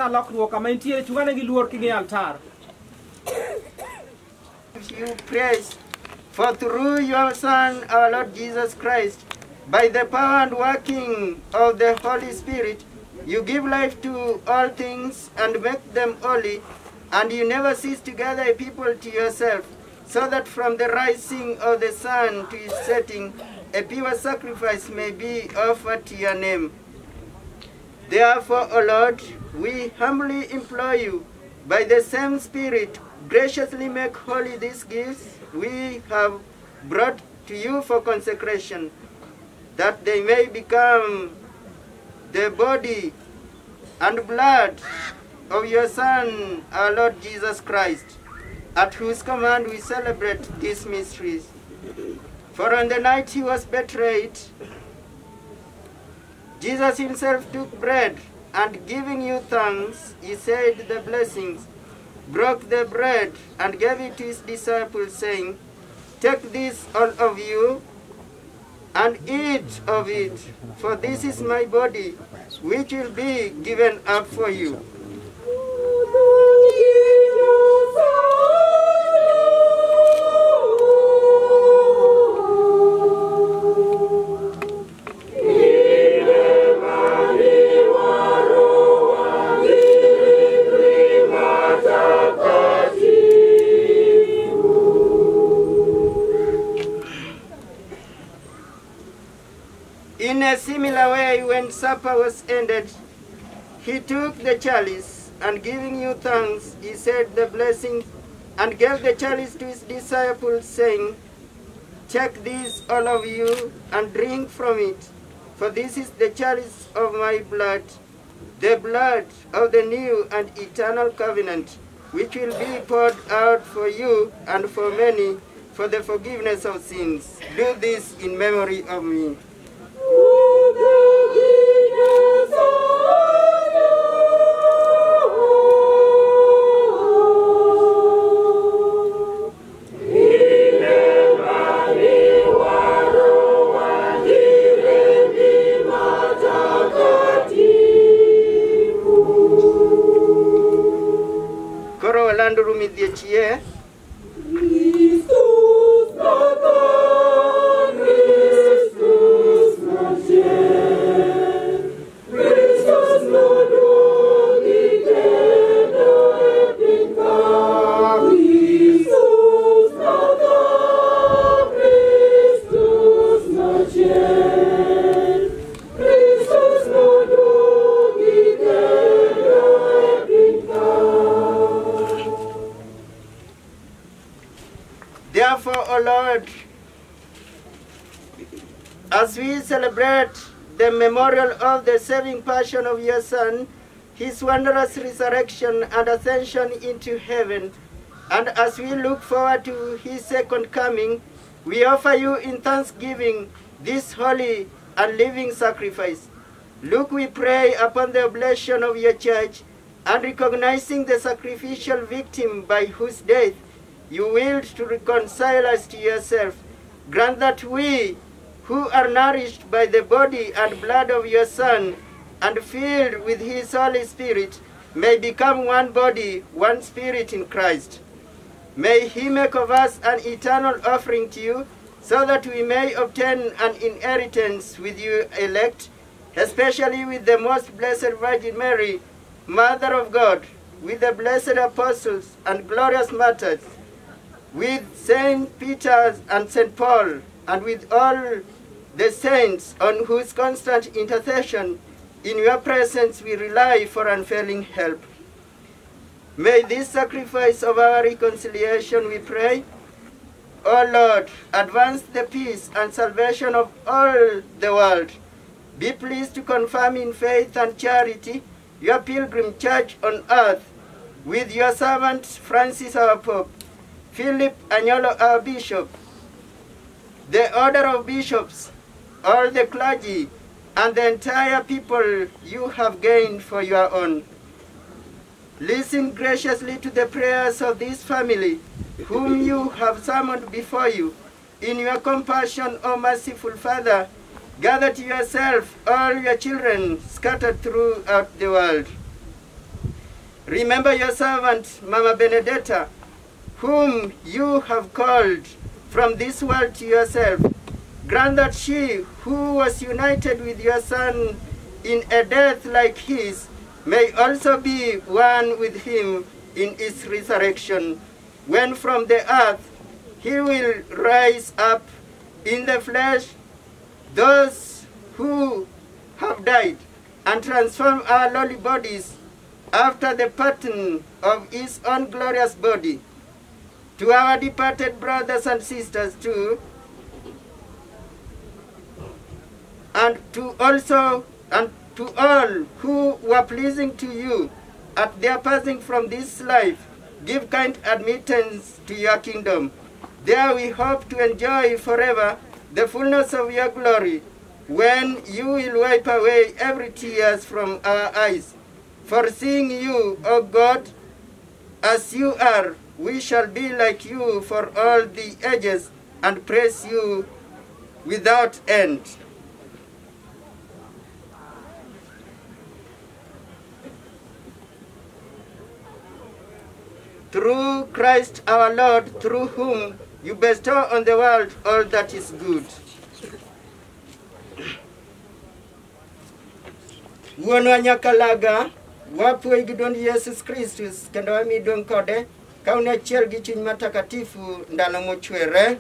mana lokruok kama intiere chungane gi luor kingi altar. You praise, for through your Son, our Lord Jesus Christ, by the power and working of the Holy Spirit, you give life to all things and make them holy, and you never cease to gather a people to yourself, so that from the rising of the sun to its setting, a pure sacrifice may be offered to your name. Therefore, O Lord, we humbly implore you, by the same Spirit, graciously make holy these gifts we have brought to you for consecration, that they may become the body and blood of your Son, our Lord Jesus Christ, at whose command we celebrate these mysteries. For on the night he was betrayed, Jesus himself took bread, and giving you thanks, he said the blessings, broke the bread, and gave it to his disciples, saying, "Take this, all of you, and eat of it, for this is my body, which will be given up for you." In a similar way, when supper was ended, he took the chalice, and giving you thanks, he said the blessing, and gave the chalice to his disciples, saying, "Take this, all of you, and drink from it, for this is the chalice of my blood, the blood of the new and eternal covenant, which will be poured out for you and for many for the forgiveness of sins. Do this in memory of me." Koro walando rumi diechie. Therefore, O Lord, as we celebrate the memorial of the saving passion of your Son, his wondrous resurrection and ascension into heaven, and as we look forward to his second coming, we offer you in thanksgiving this holy and living sacrifice. Look, we pray, upon the oblation of your church, and recognizing the sacrificial victim by whose death you willed to reconcile us to yourself, grant that we, who are nourished by the body and blood of your Son, and filled with his Holy Spirit, may become one body, one spirit in Christ. May he make of us an eternal offering to you, so that we may obtain an inheritance with you elect, especially with the most blessed Virgin Mary, Mother of God, with the blessed apostles and glorious martyrs, with Saint Peter and Saint Paul, and with all the saints on whose constant intercession in your presence we rely for unfailing help. May this sacrifice of our reconciliation, we pray, O Lord, advance the peace and salvation of all the world. Be pleased to confirm in faith and charity your pilgrim church on earth, with your servant Francis our Pope, Philip Anyolo our Bishop, the order of bishops, all the clergy, and the entire people you have gained for your own. Listen graciously to the prayers of this family, whom you have summoned before you. In your compassion, O merciful Father, gather to yourself all your children scattered throughout the world. Remember your servant, Mama Benedetta, whom you have called from this world to yourself. Grant that she, who was united with your Son in a death like his, may also be one with him in his resurrection, when from the earth he will rise up in the flesh those who have died, and transform our lowly bodies after the pattern of his own glorious body. To our departed brothers and sisters too, and to all who were pleasing to you at their passing from this life, give kind admittance to your kingdom. There we hope to enjoy forever the fullness of your glory, when you will wipe away every tears from our eyes. For seeing you, O God, as you are, we shall be like you for all the ages, and praise you without end. Through Christ our Lord, through whom you bestow on the world all that is good. Wuonwa nyakalaga, wapuo gidon Jesus Kristus, kendo wami duong' kode, kaune achiel gi chuny matakatifu ndalo mochwere.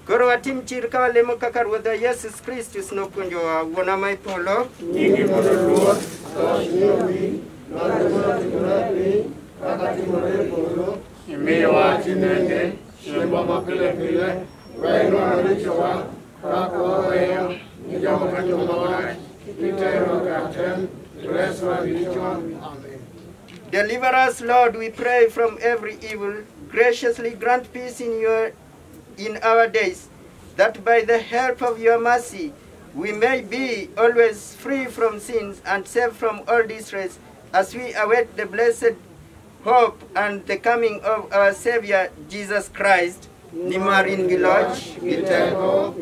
Koro watim chir ka walemo kaka Ruodhwa Jesus Kristus nopuonjowa. Wuonwa ma ipolo, nyingi mondo Ruoth, omiyowi, timore kaka timore e polo, imiyowa tinende, chiembwa mapile pile, wenwa richowa, kaka waweyo ni jogo matimo marach, kitero katem, reswa richo. Amen. Deliver us, Lord, we pray, from every evil. Graciously grant peace in our days, that by the help of your mercy we may be always free from sins and safe from all distress, as we await the blessed hope and the coming of our Savior Jesus Christ. Nimarin Giloch, Gitego,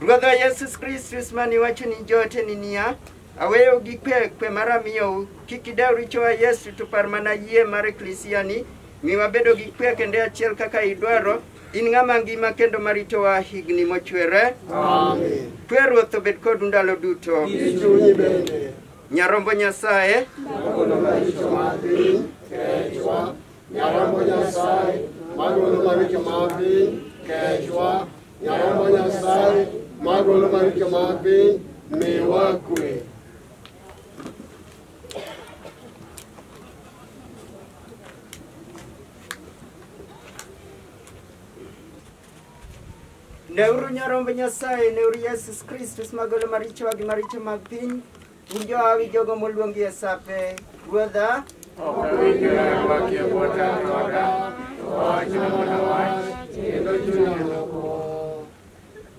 Ruodhwa Jesus Kristus mani wacho ni jote ni niya, aweyo gi kwe maramiyo, kik idew richowa Yesu to par mana yie mar eklisia ni, miwa bedo gi kwe kende achiel kaka idwaro, in ng'ama ngima kendo maritowa higni mochwere. Amen. Kwe Ruoth obed kodu ndalo duto. Chunyi bende. Nyarombo Nyasaye, magolo maricho mag piny, kechwa. Nyarombo Nyasaye, magolo maricho mag piny, kechwa. Nyarombo Nyasaye, magolo maricho mag piny, miwa kwe. Neuru nyarombo Nyasaye, neuru Jesus Kristus magolo maricho gi maricho mag piny, unjo awi jogo moluongi e sape. Ruodha,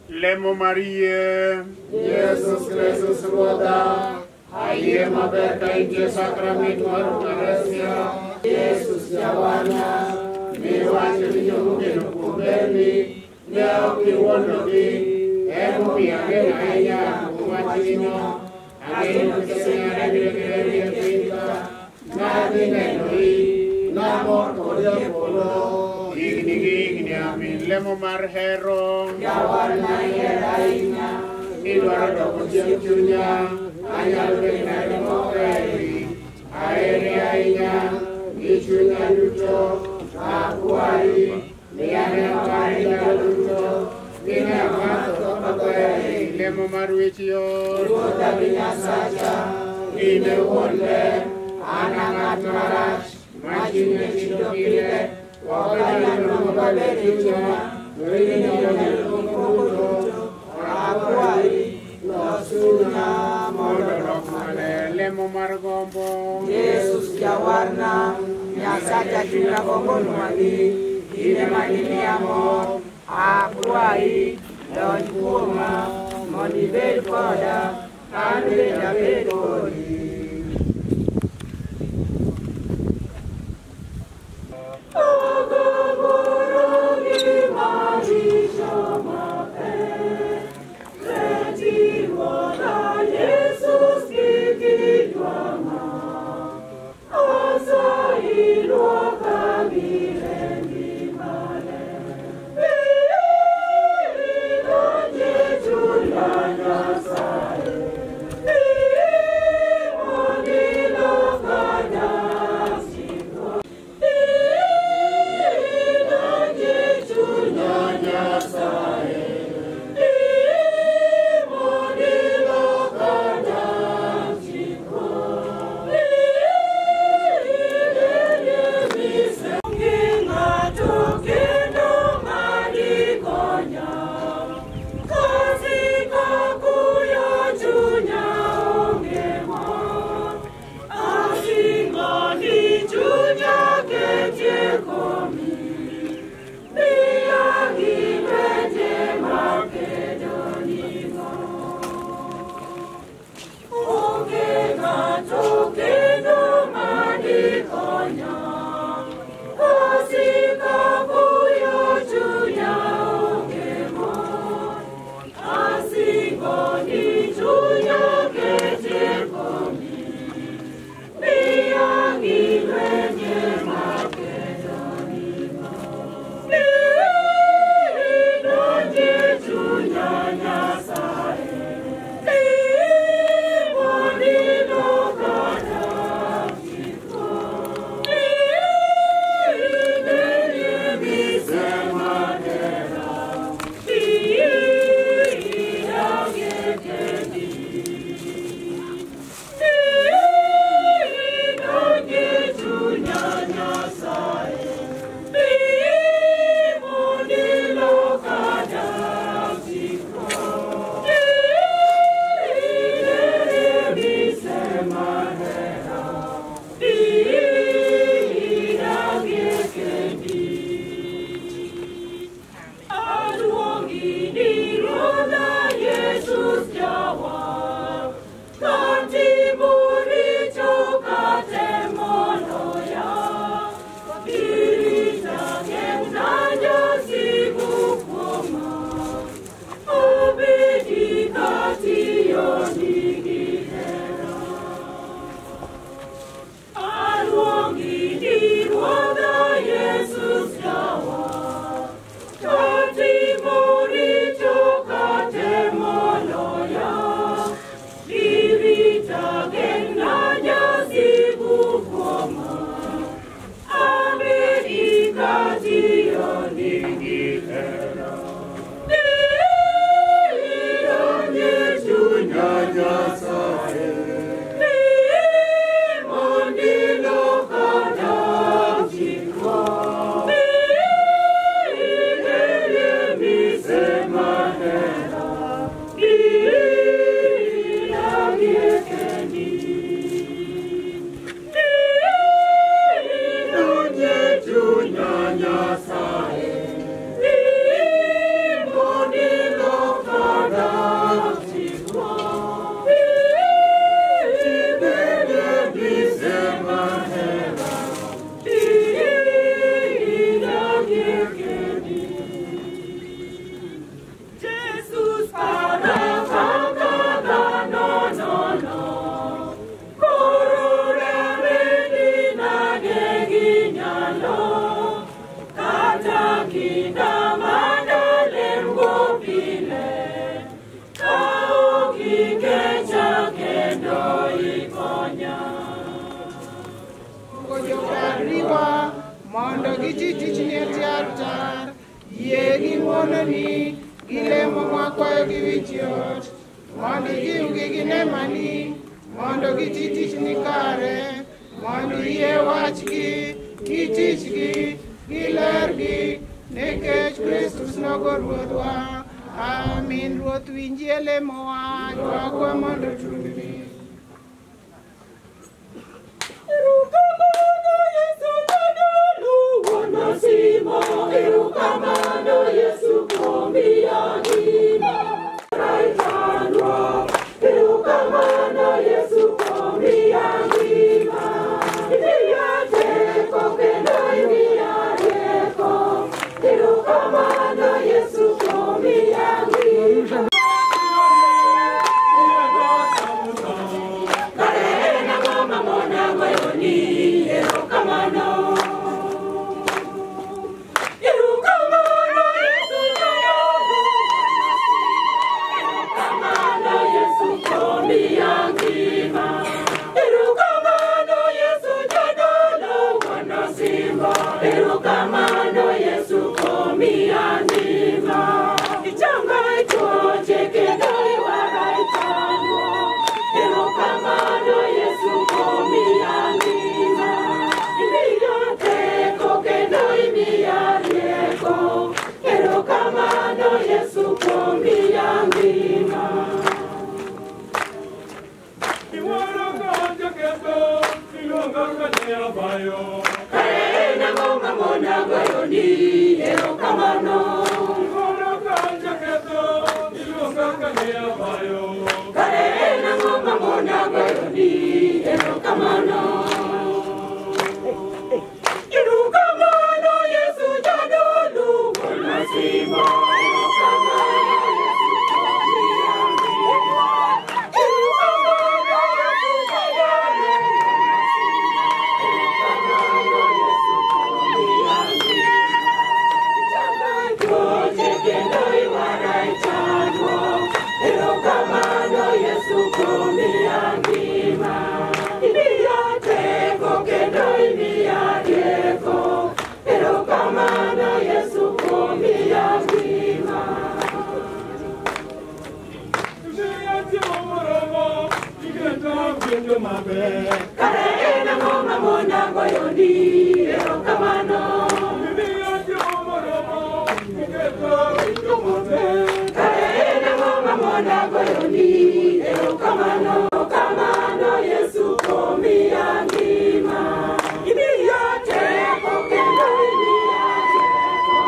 Lemo Marie, Jesus Kristus Ruodha, ayie maber ka intie sakramento mar Eucharistia, Jesus Jawana, miwacho ni jogo geno kuom berni, ne ok iwuondogi, emomiyo ageno ahinya kuom wachnino, ageno kisenyare e piny ka, nadhi nenoi, namor kodi e polo, higni gi higni amin. Lemo mar hero, Jawarna iher ahinya, idwaro doko chiem chunya, anyalo bedo nade moheri, aheri ahinya, gi chunya duto, akwayi, miyane amari ndalo duto, gine amatho maber. Lemo mar wich yot, Ruodha gi Nyasacha, in ewuon ler, an ang'at marach, machunye chido pile, okanyalo maber chunya, rinyo duto, akwayi, los chunya mondo odok maler. Lemo mar gombo, Jesus Jawarna, Nyasacha chunya gombo nwang'i, kinde manimiya mor, akwayi, donj kuoma, mondo ibed koda, an bende abed kodi. Maria, Mondo giti tichni atiatar, yegi mononi, gilemo makwayo giwichiot, mondo giugi ginemani, mondo giti tichni kare, mondo yie wachgi, gitichgi, gilergi, nekech Kristus nogo ruodhwa. Amin. Ruoth winji lemowa, ywagwa mondo tungni. Simo erukamano Yesu kumbia gima Raitandwa erukamano Yesu kumbia gima Iyate kokendo imiyareko erukamano Yesu kumbia gima Karena mama mona goyoni erukamano Erukamano Yesu komianima Ichanga itoche kendo iwaraitano Erukamano Yesu komianima Imiyoteko kendo imiyarieko Erukamano Yesu komianima Iwara kanja kendo Ilonga kanya bayo Mama mona goyoni erukamano Mona kanja keto ilunga kanya bayo Karena mama mona goyoni erukamano Erukamano Yesu jadolu Kona sima erukamano Erukamano Yesu komiangima Imiyateko kendo imiyarieko Erukamano Yesu komiangima Karena mama mona goyoni erukamano Karena mama mona goyoni erukamano Kamano Yesu komiangima Imiyateko kendo imiyateko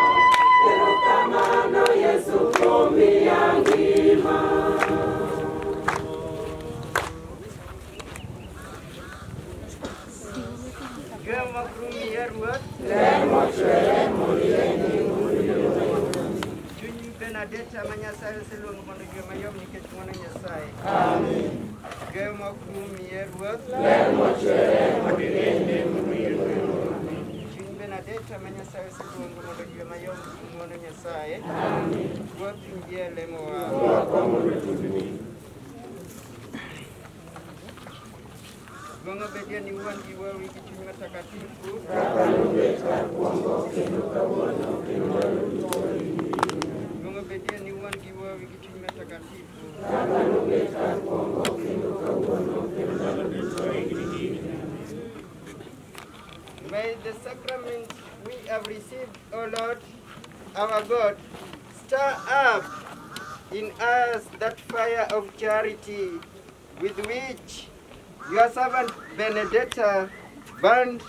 Erukamano Yesu komiangima Gema krumi Ruoth Lemo chwere morieni Chuny Benedetta ma Nyasaye oseluongo mondo giwe mayom nikech ng'wono Nyasaye. Amin. mokumie ruoth ler mochwere modilende momiyo chuny Benedetta ma Nyasaye oseluongo mondo ywe mayom ng'wono Nyasaye ruoth injie lemowa Gwang'o bedie ni wuon gi wuowi gi chuny matakatifu Gwang'o bedie ni wuon gi wuowi gi chuny matakatifu May the sacrament we have received, O Lord, our God, stir up in us that fire of charity with which your servant Benedetta burned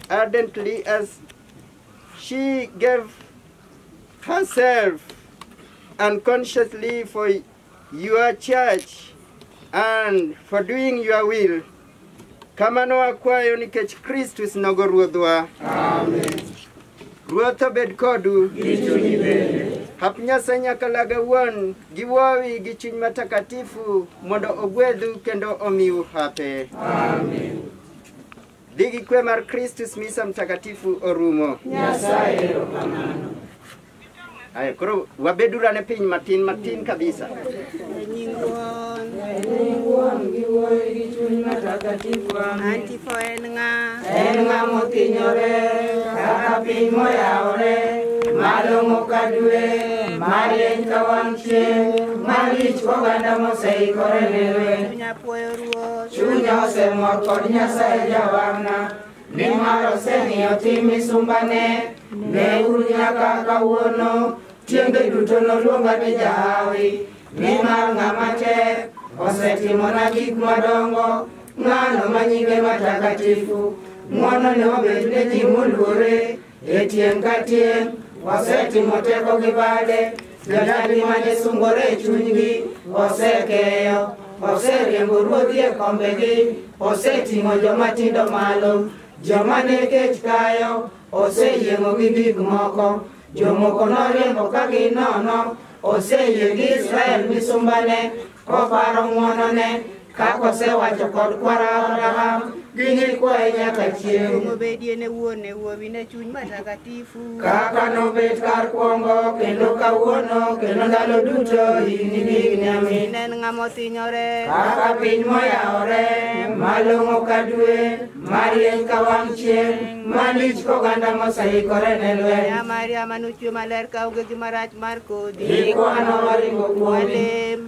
ardently as she gave herself unconsciously for your church and for doing your will. Kamano akwayo nikech Kristus nogo ruodhwa. Amen. Ruoth obed kodu. Gi chunyi bende. Hap Nyasaye nyakalaga wuon gi wuowi gi chuny matakatifu mondo ogwedhu kendo omiu hape. Amen. Dhi gi kwe mar Kristus misa mtakatifu orumo. Nyasaye erokamano. Ayo koro wabedura ne piny matin kabisa. Antifo en ng'a mothinyore kaka piny moyawore malong'o ka dwe marieny ka wang' chieng' malich koganda moseikore ne lweny chunya osemor kod Nyasaye jawang'na nimar osemiyo tim misumbane ne uru nyaka kawuono tienge duto noluonga ni jahawi nimar ng'ama tek osetimona gik madongo ng'ano ma nyinge matakatifu ng'wono ne obed ne ji moluore e tieng' ka tieng' osetimo teko gi bade jodagi mane sungore e chunygi osekeyo oseriembo ruodhi e kombegi oseting'o joma tindo malo joma ne kech kayo oseyieng'o gi gik moko jomoko noriembo ka ginono oseyie gi Israel misumbane koparo ng'wonone kaka osewacho kod kwara Abraham gi nyikwaye nyaka chieng' obedie ne wuon ne wuowi ne chuny matakatifu kaka nobet kar kwongo kendo kawuono kendo ndalo duto higni gi higni amin. En ng'ama othinyore kaka piny moyawore malong'o ka dwe marieny ka wang' chieng' malich koganda moseikore ne lweny ya Maria manuchwe maler kaonge gi marach mar kodhi ikwano waringo kuomi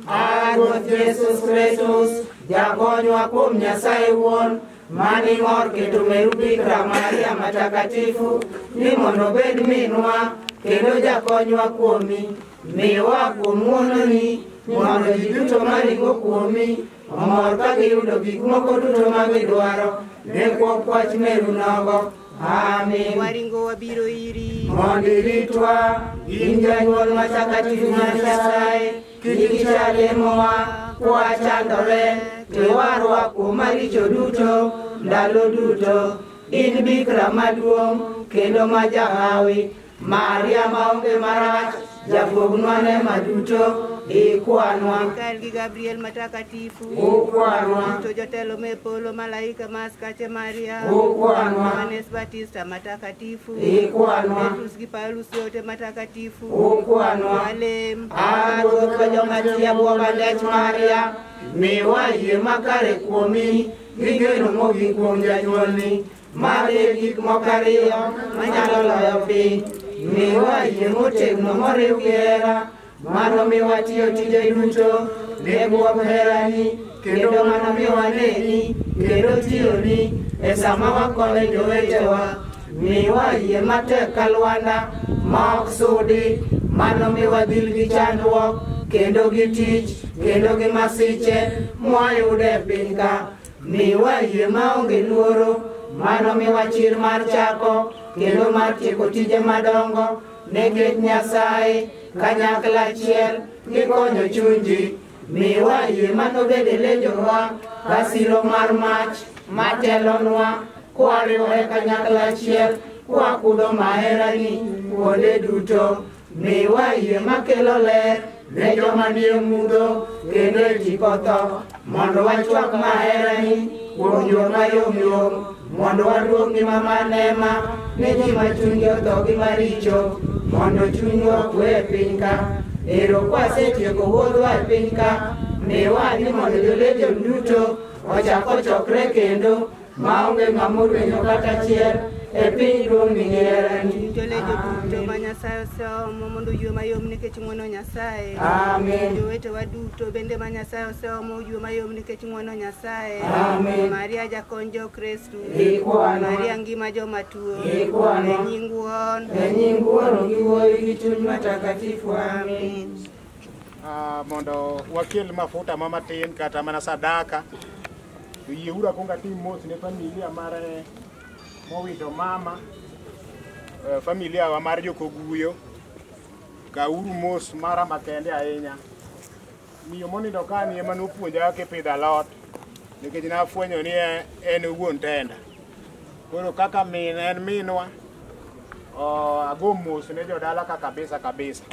Ruoth Jesus Kristus jakonywa kuom Nyasaye wuon mani mor kendo meru Bikira Maria matakatifu ni mondo obed minwa kendo jakonywa kuomi miwa kuom ng'wononi mondo ji duto maringo kuomi omor ka giyudo gik moko duto ma gidwaro ne kuom kwach meru nogo. Amen. Waringo wabiro iri mondo iritwa in janyuol matakatifu mar Nyasaye kikichalimowa kwachandore tiwarwa kuom maricho duto ndalo duto in Bikira maduong' kendo ma jahawi Maria maonge marach japognwa nema duto ikwanwa Mikael gi Gabriel matakatifu ukwanwa to jotelo me polo malaika maskache Maria ukwanwa Yohanes Batista matakatifu ikwanwa Petrus gi Paulus yote matakatifu ukwanwa Alem Ruoth ka jomatia bwogandech Maria miwa yie makare kuomi gigeno mogik kuom janyuolni marie gik moko ariyo manyalo loyo piny miwa yie motegno moriw gi hera mano miwa tiyo tije duto ne bwog herani kendo mano miwa neni kendo tiyoni e sama wakonyo jowetewa miwa yie matek ka lwanda ma ok sudi mano miwa dhil gi chandruok kendo gi tich kendo gi masiche mwayudo e piny ka miwa yie maonge luoro mano miwa chir mar chako kendo mar tieko tije madongo nekech Nyasaye kanyakla achiel gikonyo chuny ji miwa yie manobed e lenjowa ka siro mar mach matelonwa kwariwore kanyakla achiel kwakudho maherani kuonde duto miwa yie makelo ler ne joma nie mudho kendo e tipo tho, mondo wachwak maherani kuom joma yomyom, mondo waduog ngima manema ne ji ma chunygi otho gi maricho, mondo chunywa okwe e piny ka. Ero kwasetieko wuodhwa e piny ka, miwa ni mondo jolecho duto ochak ochokre kendo maonge ng'ama orwenyo kata achiel e piny duong' miherani. Jolecho duto ma Nyasaye oseomo mondo oywe mayom nikech ng'wono Nyasaye. Amen. Jowetewa duto bende ma Nyasaye oseomo oywe mayom nikech ng'wono Nyasaye. Amen. Maria jakony jokristu. Ikwano. Maria ngima joma tuo. Ikwano. E nying Wuon. E nying Wuoro gi Wuowi gi Chuny Matakatifu. Amen. Mondo wakel mafuta matin kata mana sadaka. Yieuru akwongo atim mos ne familia mar mowito mama, familia wa mar Jokoguyo. Kauru mos mara makende ahinya. Miyo monindo kani ema nopuonja kipidho alot, nikech nafwenyo ni en wuon tenda. Koro kaka min en minwa, ago mos ne jodala ka kabisa.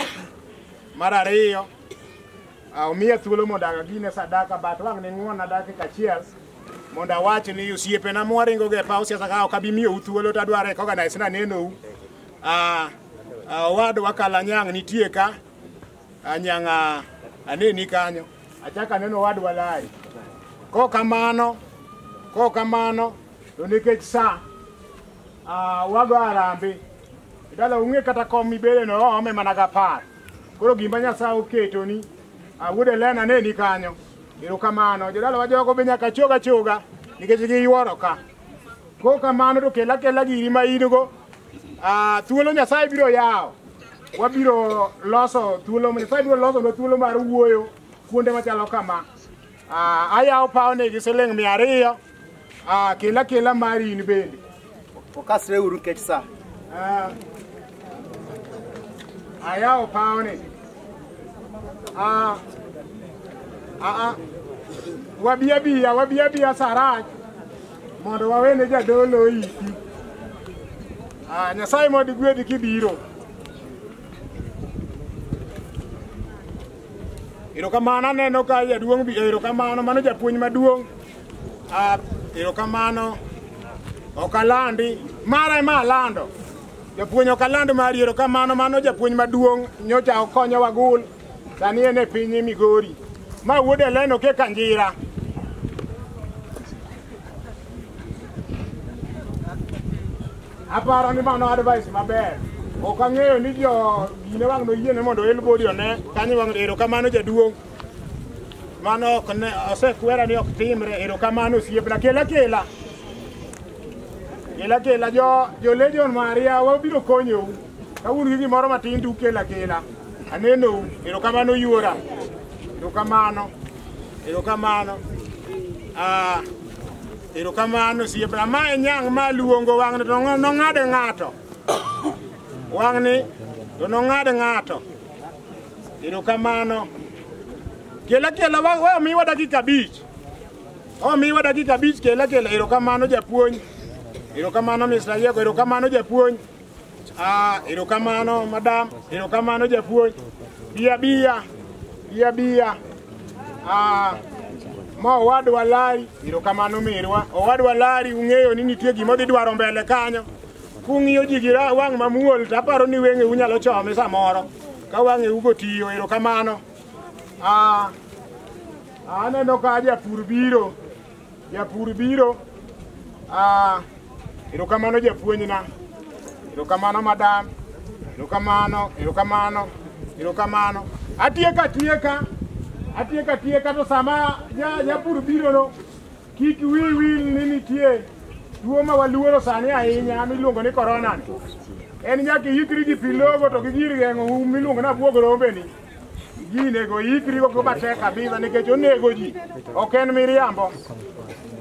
Mar ariyo, omiya thuolo mondo agine sadaka bat wang' ne ng'wona dakika achiel mondo awach ni osiepena mwaringo ge paw siasa ka ok abi miyo thuolo to adwaro organize na nenou. Owadwa Kalanyang' nitie ka, Anyang' aneni kanyo, achaka neno owadwa Lari. Kok kamano to nikech sa wago arambe dala ung'e kata kom mibede no ome mana gapar. Koro gima Nyasaye oketo ni wuode Lena neni kanyo. Erokamano, jodala wa jogo be nyaka choga nikech giyuoro ka. Kok kamano to kela giri ma in go. Thuolo Nyasaye biro yawo. Wabiro loso thuolo, Nyasaye biro loso no thuolo mar wuoyo kuonde machalo kama. Ayawo paw ne gi siling 200. Kela mar in bende. Okasre uru kech sa. Ayawo paw ne. Wabiya sarach mondo wawene jadolo iki. Nyasaye mondo gwedhi kibiro. Erokamano aneno ka jaduong' bi, erokamano mano japuonj maduong'. Erokamano Okalandi mara ema alando. Japuonj Okalandi mari, erokamano mano japuonj maduong' nyocha okonyo wagul. Sani en e piny Migori. Ma wuode Leno ke Kanjira. Aparo ni mano advice maber. Ok ang'eyo ni gine wang' no yiene mondo elbodi one kanyo wang' erokamano jaduong'. Mano osekwera ni ok timre. Erokamano osiepna. Kela. Jo Legion Maria wabiro konyou. Ka un gi gimoro matin tu kela. Aneno, erokamano yuora. Erokamano siepna. Ma Nyang' ma luongo wang'ni to nong'ade ng'ato. Wang'ni to nong'ade ng'ato. Erokamano. Kela wa omiwa dakika 5. Omiwa dakika 5 kela. Erokamano japuonj. Erokamano Mr. Yego. Erokamano japuonj. Erokamano madam. Erokamano japuonj. Bia. Ma owadwa Lari. Erokamano mirwa. Owadwa Lari ung'eyo ni nitie gima dhi dwaro mbele kanyo. Kung'iyo ji gi wang' mamuol to aparo ni weng'e unyalo chome samoro ka wang'e ugo tiyo. Erokamano. Aneno ka japur biro. Erokamano japuonjna. Erokamano madam. Erokamano. Atieka to sama japur biro no kik wil ni nitie tuo ma waluoro sani ahinya miluongo ni corona. En nyaka ikri gi pilogo to gi gir geng'o miluongo na buog rombe ni. Ginego ikri go matek kabisa nikech onego ji. Ok en miriambo.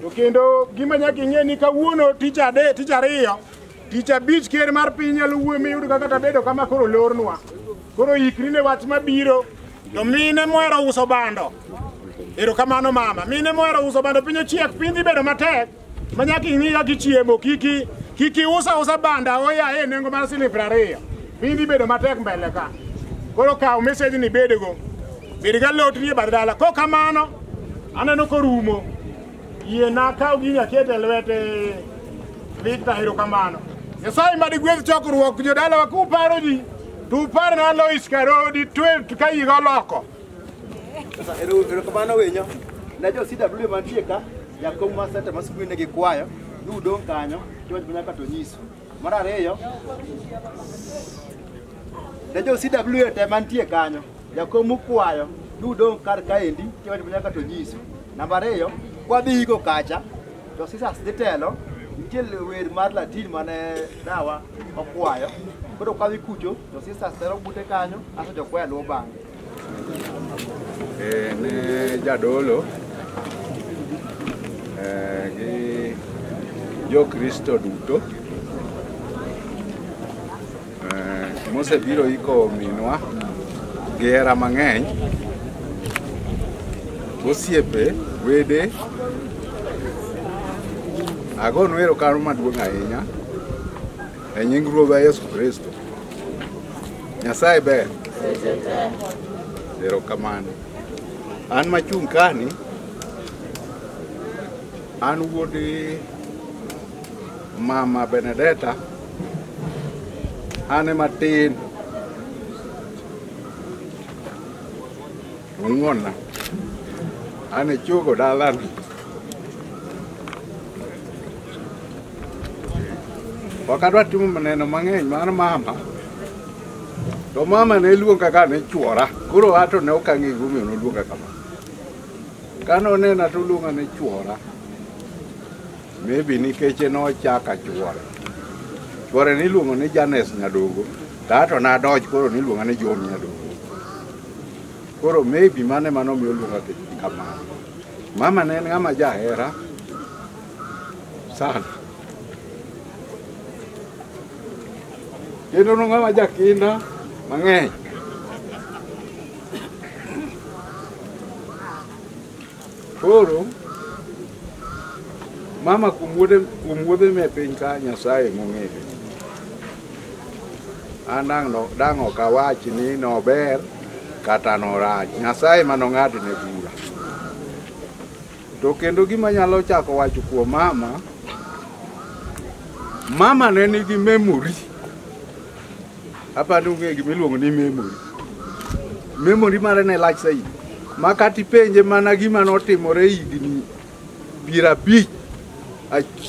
To kendo gima nyaka ing'e ni kawuono tich ariyo. Tich abich ker mar piny nyalo wuoyo miyud kaka bedo kama koro lornwa. Koro ikri ne wach mabiro. To mine mohero uso bando. Erokamano mama. Mine mohero uso bando piny ochiek, piny dhi bedo matek. Ma nyaka ing'i kaka ichiemo. Kiki usa banda oya nengo mar siling 20. Piny dhi bedo matek mbele ka. Koro kaw message ni bedego. bed ga lot ni badala ko kamano aneno ko rumo yie na kaw gi nyakete lwete Victor hero kamano Nyasaye madi gweth chokruok jodala ku paro ji tu par na Lois Karodi twe ka yigo loko sasa ero kamano wenyo na jo CW mantie ka yakom masete masikuine gi kwayo dudong kanyo chwach nyaka to nyiso mar ariyo na jo CW te mantie kanyo jakom kwayo dudong kar kaendi chwach nyaka to nyiso namba ariyo kwabi go kacha to sisa ditelo nitie wer mar Latin mane dawa okwayo koro kwabi kucho to sisa tero bute kanyo aso jo kwayo luo bang ne jadolo gi jo Kristo duto mosebiro iko minwa gera mang'eny osiepe wede agonu erokamano maduong' ahinya e nying Ruodhwa Yesu Kristo. Nyasaye ber. Erokamano. An machung' kani an wuod Mama Benedetta ane matin ung'ona ane chogo dalani wakadwa timo maneno mang'eny mar mama to mama ne luonga ka ne chuora koro ato ne okang'e gimomiyo noluonga kama kano nena to luonga ne chuora maybe nikech nochaka chuore niluongo ni Janes Nyadogo to nadoj koro niluonga ni Jom Nyadogo koro maybe mane manomiyo luonga kamano. Mama ne en ng'ama jahera sana kendo no ng'ama jakinda mang'eny koro mama kumwuodhe me piny ka Nyasaye mong'eyo an dang' ok awach ni nober kata norach, Nyasaye manong'adne bura. To kendo gima nyalo chako wacho kuom mama ne nigi memory. Hapa nung'e gimiluongo ni memory mare ne lach saidi makati penje mana gima notimore higni 50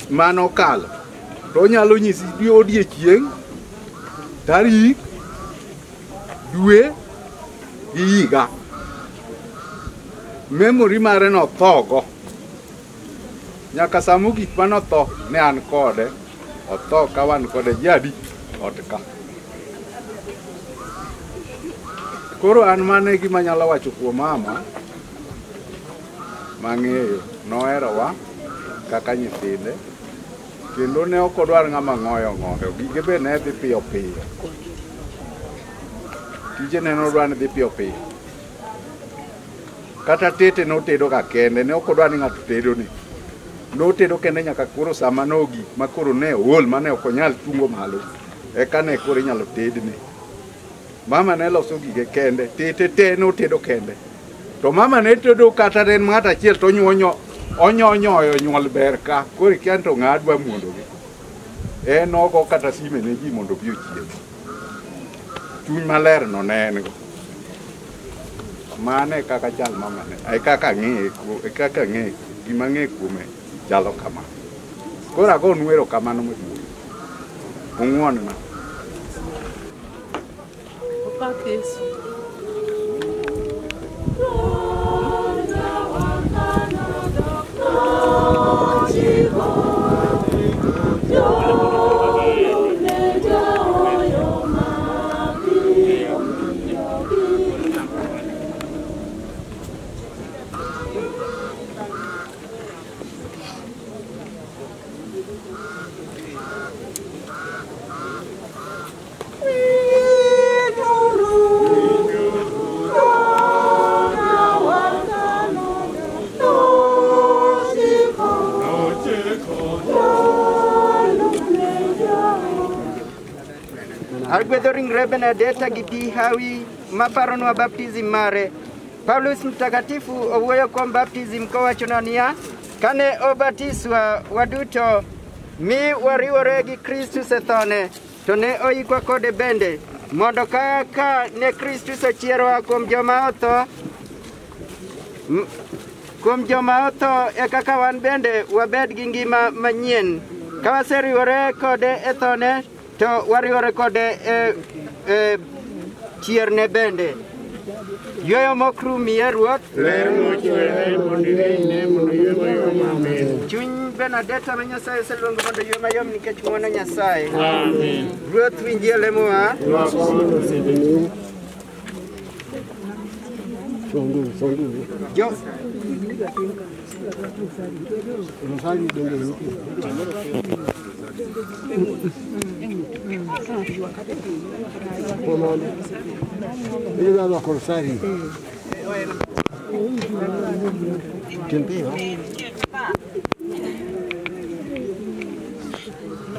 manokalo to nyalo nyisi odiechieng', tarik, dwe gi higa. Memory mare no thogo nyaka samogik manotho ne an kode, otho ka wan kode jadi otka. Koro an mane gima nyalo wacho kuom mama mang'eyo noherowa kaka nyithinde kendo ne ok odwar ng'ama ng'oyo gige be ne dhi piyo piyo, tije ne nodwar ni dhi piyo piyo, kata tete notedo ka kende, ne ok odwar ni ng'ato tedone, notedo kende nyaka koro sama nogi ma koro ne ool mane ok onyal chungo malo eka ne koro inyalo tedne. Mama ne loso gige kende, tete notedo kende. To mama ne tedo kata en ng'ato achiel to onyonyoyo nyuol ber ka, koro kian to ng'adwa muondogi. En ogo kata sime ne ji mondo bi ochiem. Chuny maler no ne en go. Mane kaka chal mama ne, ai kaka ng'e gima ng'e kuome chalo kama. Koro agonu erokamano maduong'. Ung'uonna. Yesu. Arguedoring Benedetta gi pi hawi maparonwa baptism mare Paulus mtakatifu owuoyo kuom baptism kowacho niya, kane obatiswa waduto mi wariwore gi Kristus e thone, to ne oyikwa kode bende, mondo kaka ne Kristus ochierowa kuom joma otho e kaka wan bende wabed gi ngima manyien. Ka waseriwore kode e thone, to wariwore kode e chierne bende. Yweyo mokru miye Ruoth. Ler mochwere mondo ine mondo ywe mayom. Amen. Chuny Benedetta ma Nyasaye oseluongo mondo ywe mayom nikech ng'wono Nyasaye. Amen. Ruoth winjie lemowa.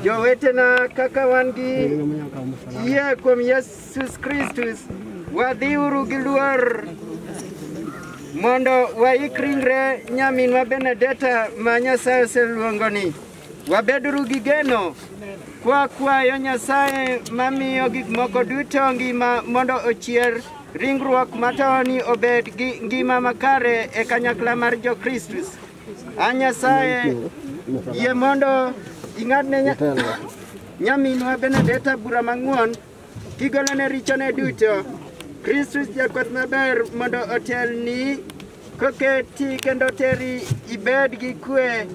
Jowetena, kaka wan gi yie kuom Yesus Kristus, wadhiuru gi luor mondo waik ringre nyaminwa Benedetta ma Nyasaye oseluongoni. Wabeduru gi geno kwakwayo Nyasaye mamiyo gik moko duto ngima mondo ochier ringruok matoni obed gi ngima makare e kanyakla mar jo-Kristus. An Nyasaye yie mondo ing'adne nyaminwa Benedetta bura mang'won kigolone richone duto. Kristus jakwath maber mondo otelni koketi kendo teri ibed gi kwe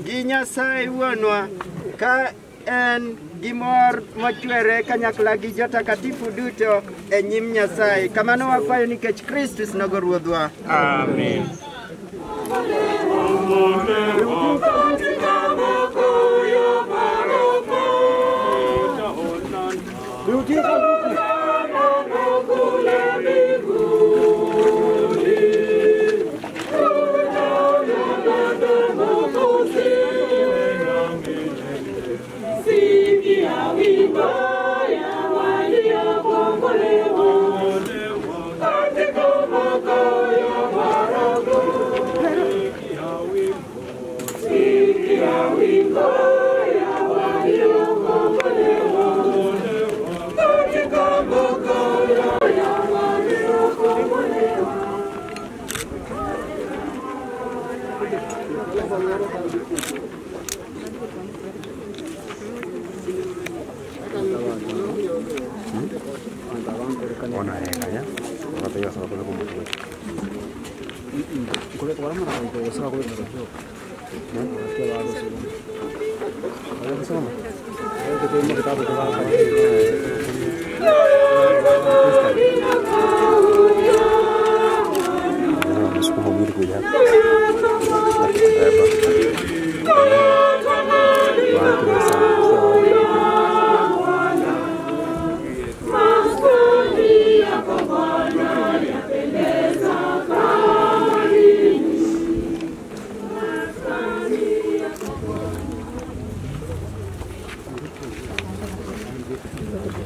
gi Nyasaye Wuonwa, ka en gi mor mochwere kanyakla gi jotakatifu duto e nyim Nyasaye. Kamano wakwayo nikech Kristus nogo Ruodhwa. Amen.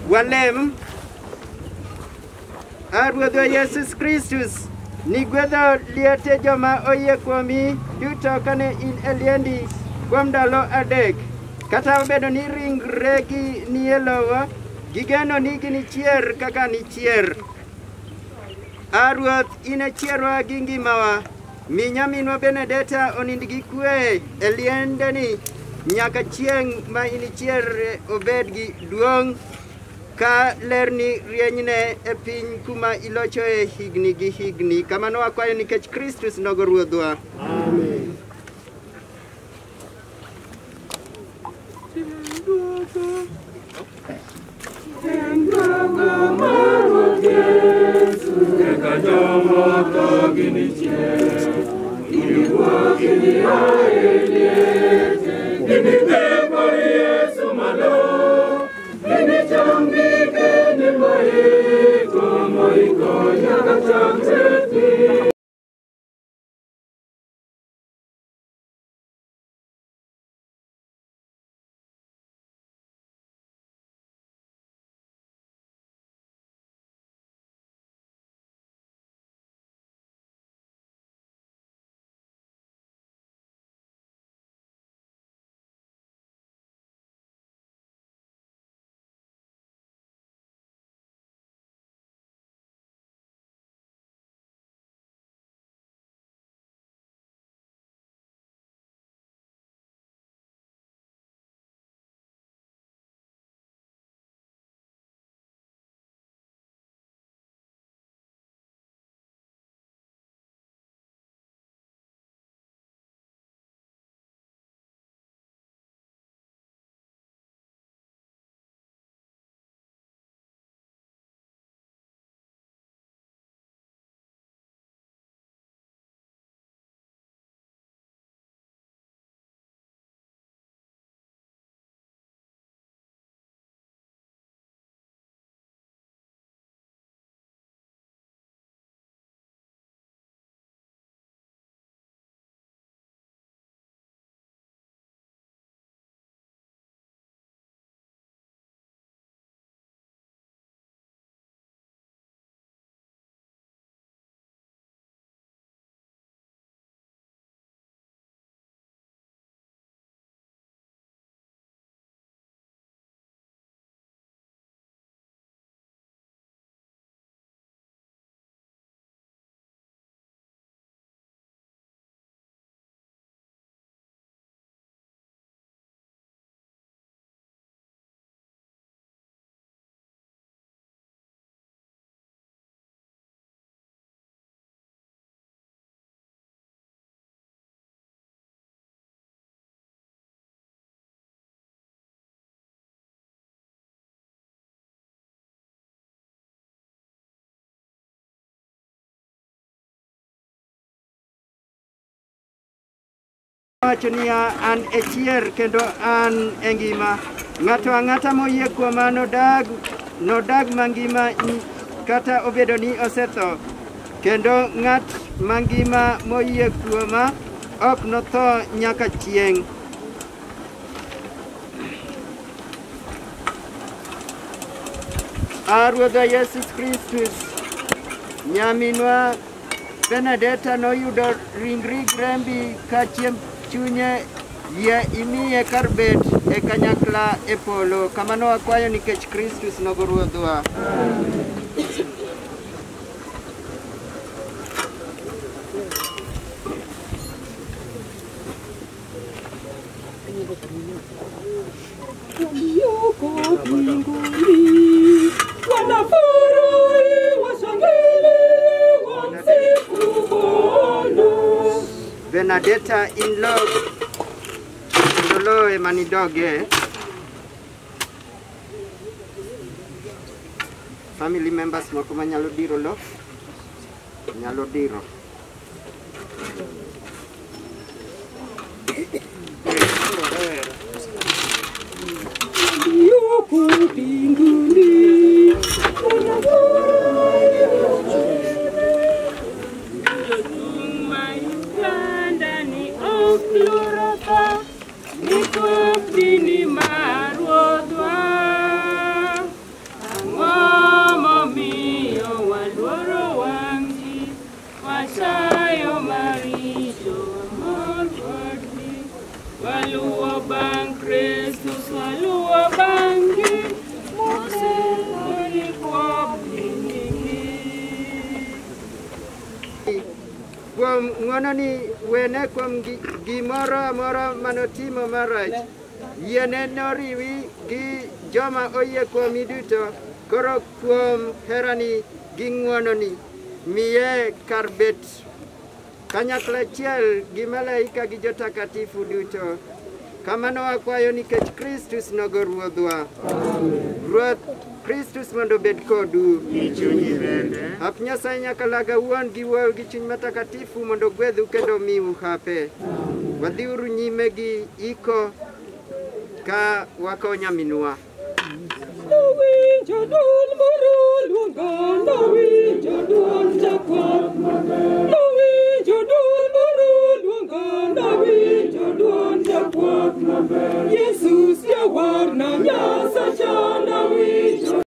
Walem Ruodhwa Yesus Kristus ni gwedho liete joma oyie kuomi duto kane in e liendi kuom ndalo 3. Kata obedo ni ringregi ni e lowo, gigeno ni ginichier kaka nichier. Ruoth, in e chierwa gi ngimawa. Mi nyaminwa Benedetta onind gi kwe e liendeni nyaka chieng' ma inichier obed gi duong' ka lerni rienyne e piny kuma ilochoe higni gi higni. Kamano wakwayo nikech Kristus nogo Ruodhwa. Amen. Wacho niya an e chier kendo an e ngima. Ng'ato ang'ata moyie kuoma nodag mangima kata obedo ni osetho. Kendo ng'at mangima moyie kuoma ok notho nyaka chieng'. Ruodhwa Yesus Kristus, nyaminwa Benedetta noyudo ringri grembi ka chiemb chunye yie imiye kar bet e kanyakla e polo. Kamano wakwayo nikech Kristus nogo Ruodhwa. Benedetta in love. Ndolo emanidoge. Family members moko manyalo diro lo. Nyalo diro. Kuom ng'wono ni wene kuom gimoro amora manotimo marach, yiene noriwi gi joma oyie kuomi duto. Koro kuom herani gi ng'wononi miye kar bet kanyakla achiel gi malaika gi jotakatifu duto. Kamano wakwayo nikech Kristus nogo Ruodhwa. Ruoth Kristus mondo bed kodu. Ap Nyasaye nyakalaga wuon gi wuoyo gi chuny matakatifu mondo gwedhu kendo miu hape. Wadhiuru nyime gi iko ka wako nyaminwa. Nawinjo dwol moro luonga, nawinjo dwol jakwath maber. Nawinjo dwol moro luonga, nawinjo dwol jakwath maber. Jesus jawarna Nyasacha nawinjo.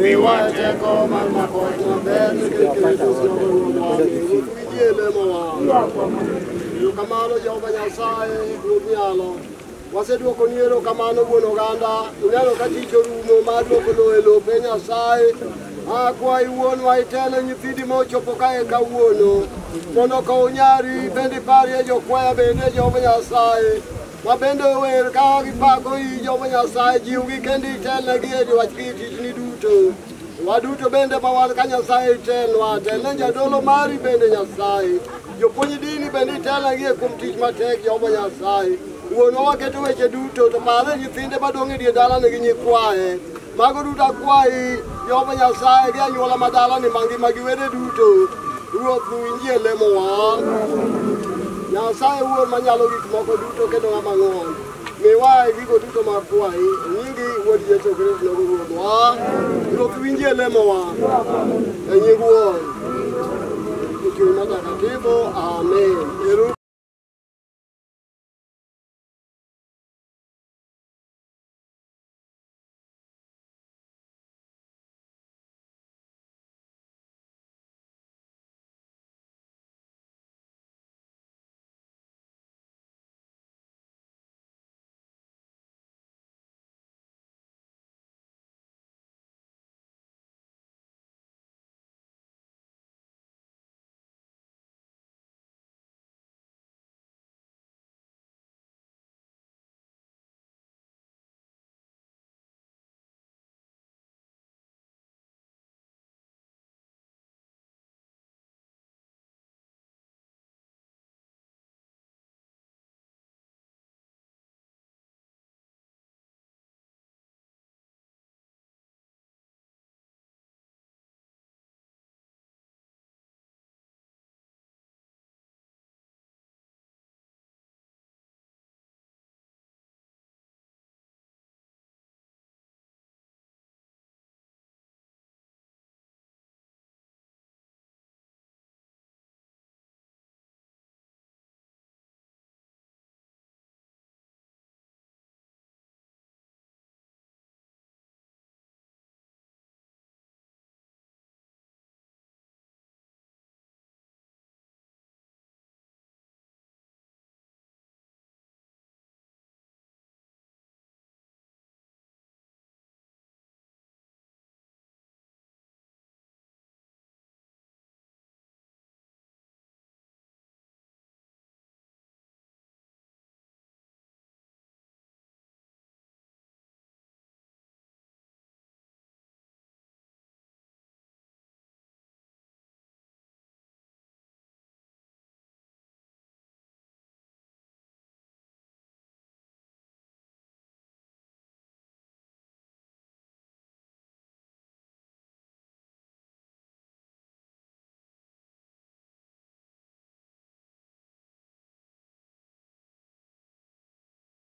miwa teko mar mako maber nikech Kristo nogo kamano Jehova Nyasaye ruoth nyalo waseduoko ni erokamano wuon oganda uneno ka tich orumo mar duoko lowo e lope Nyasaye akwayi wuonwa itelo nyithindi mochopo kae kawuono mondo kow nyari bende parie jokwaya bende Jehova Nyasaye ma bende wer ka gipako i Jehova Nyasaye jiwgi kendo itelnegi e wach tichni duto waduto bende ma wan ka Nyasaye itelnwa telne jadolo mari bende Nyasaye jopuonj dini bende itelnegi e kuom tich matek Jehova Nyasaye wuonwa waketo weche duto to pare nyithinde madong' e dier dalane gi nyikwaye mago duto akwayi Jehova Nyasaye gi anyuola ma dalani mangima gi wede duto ruoth winjie lemowa Nyasaye wuon manyalo gik moko duto kendo ng'ama ng'won miwaye gigo duto makwayi nyingi wuod Yesu Kristo nogo ruodhwa ruoth winjie lemowa e nying wuon Ichung' matakatifu amen.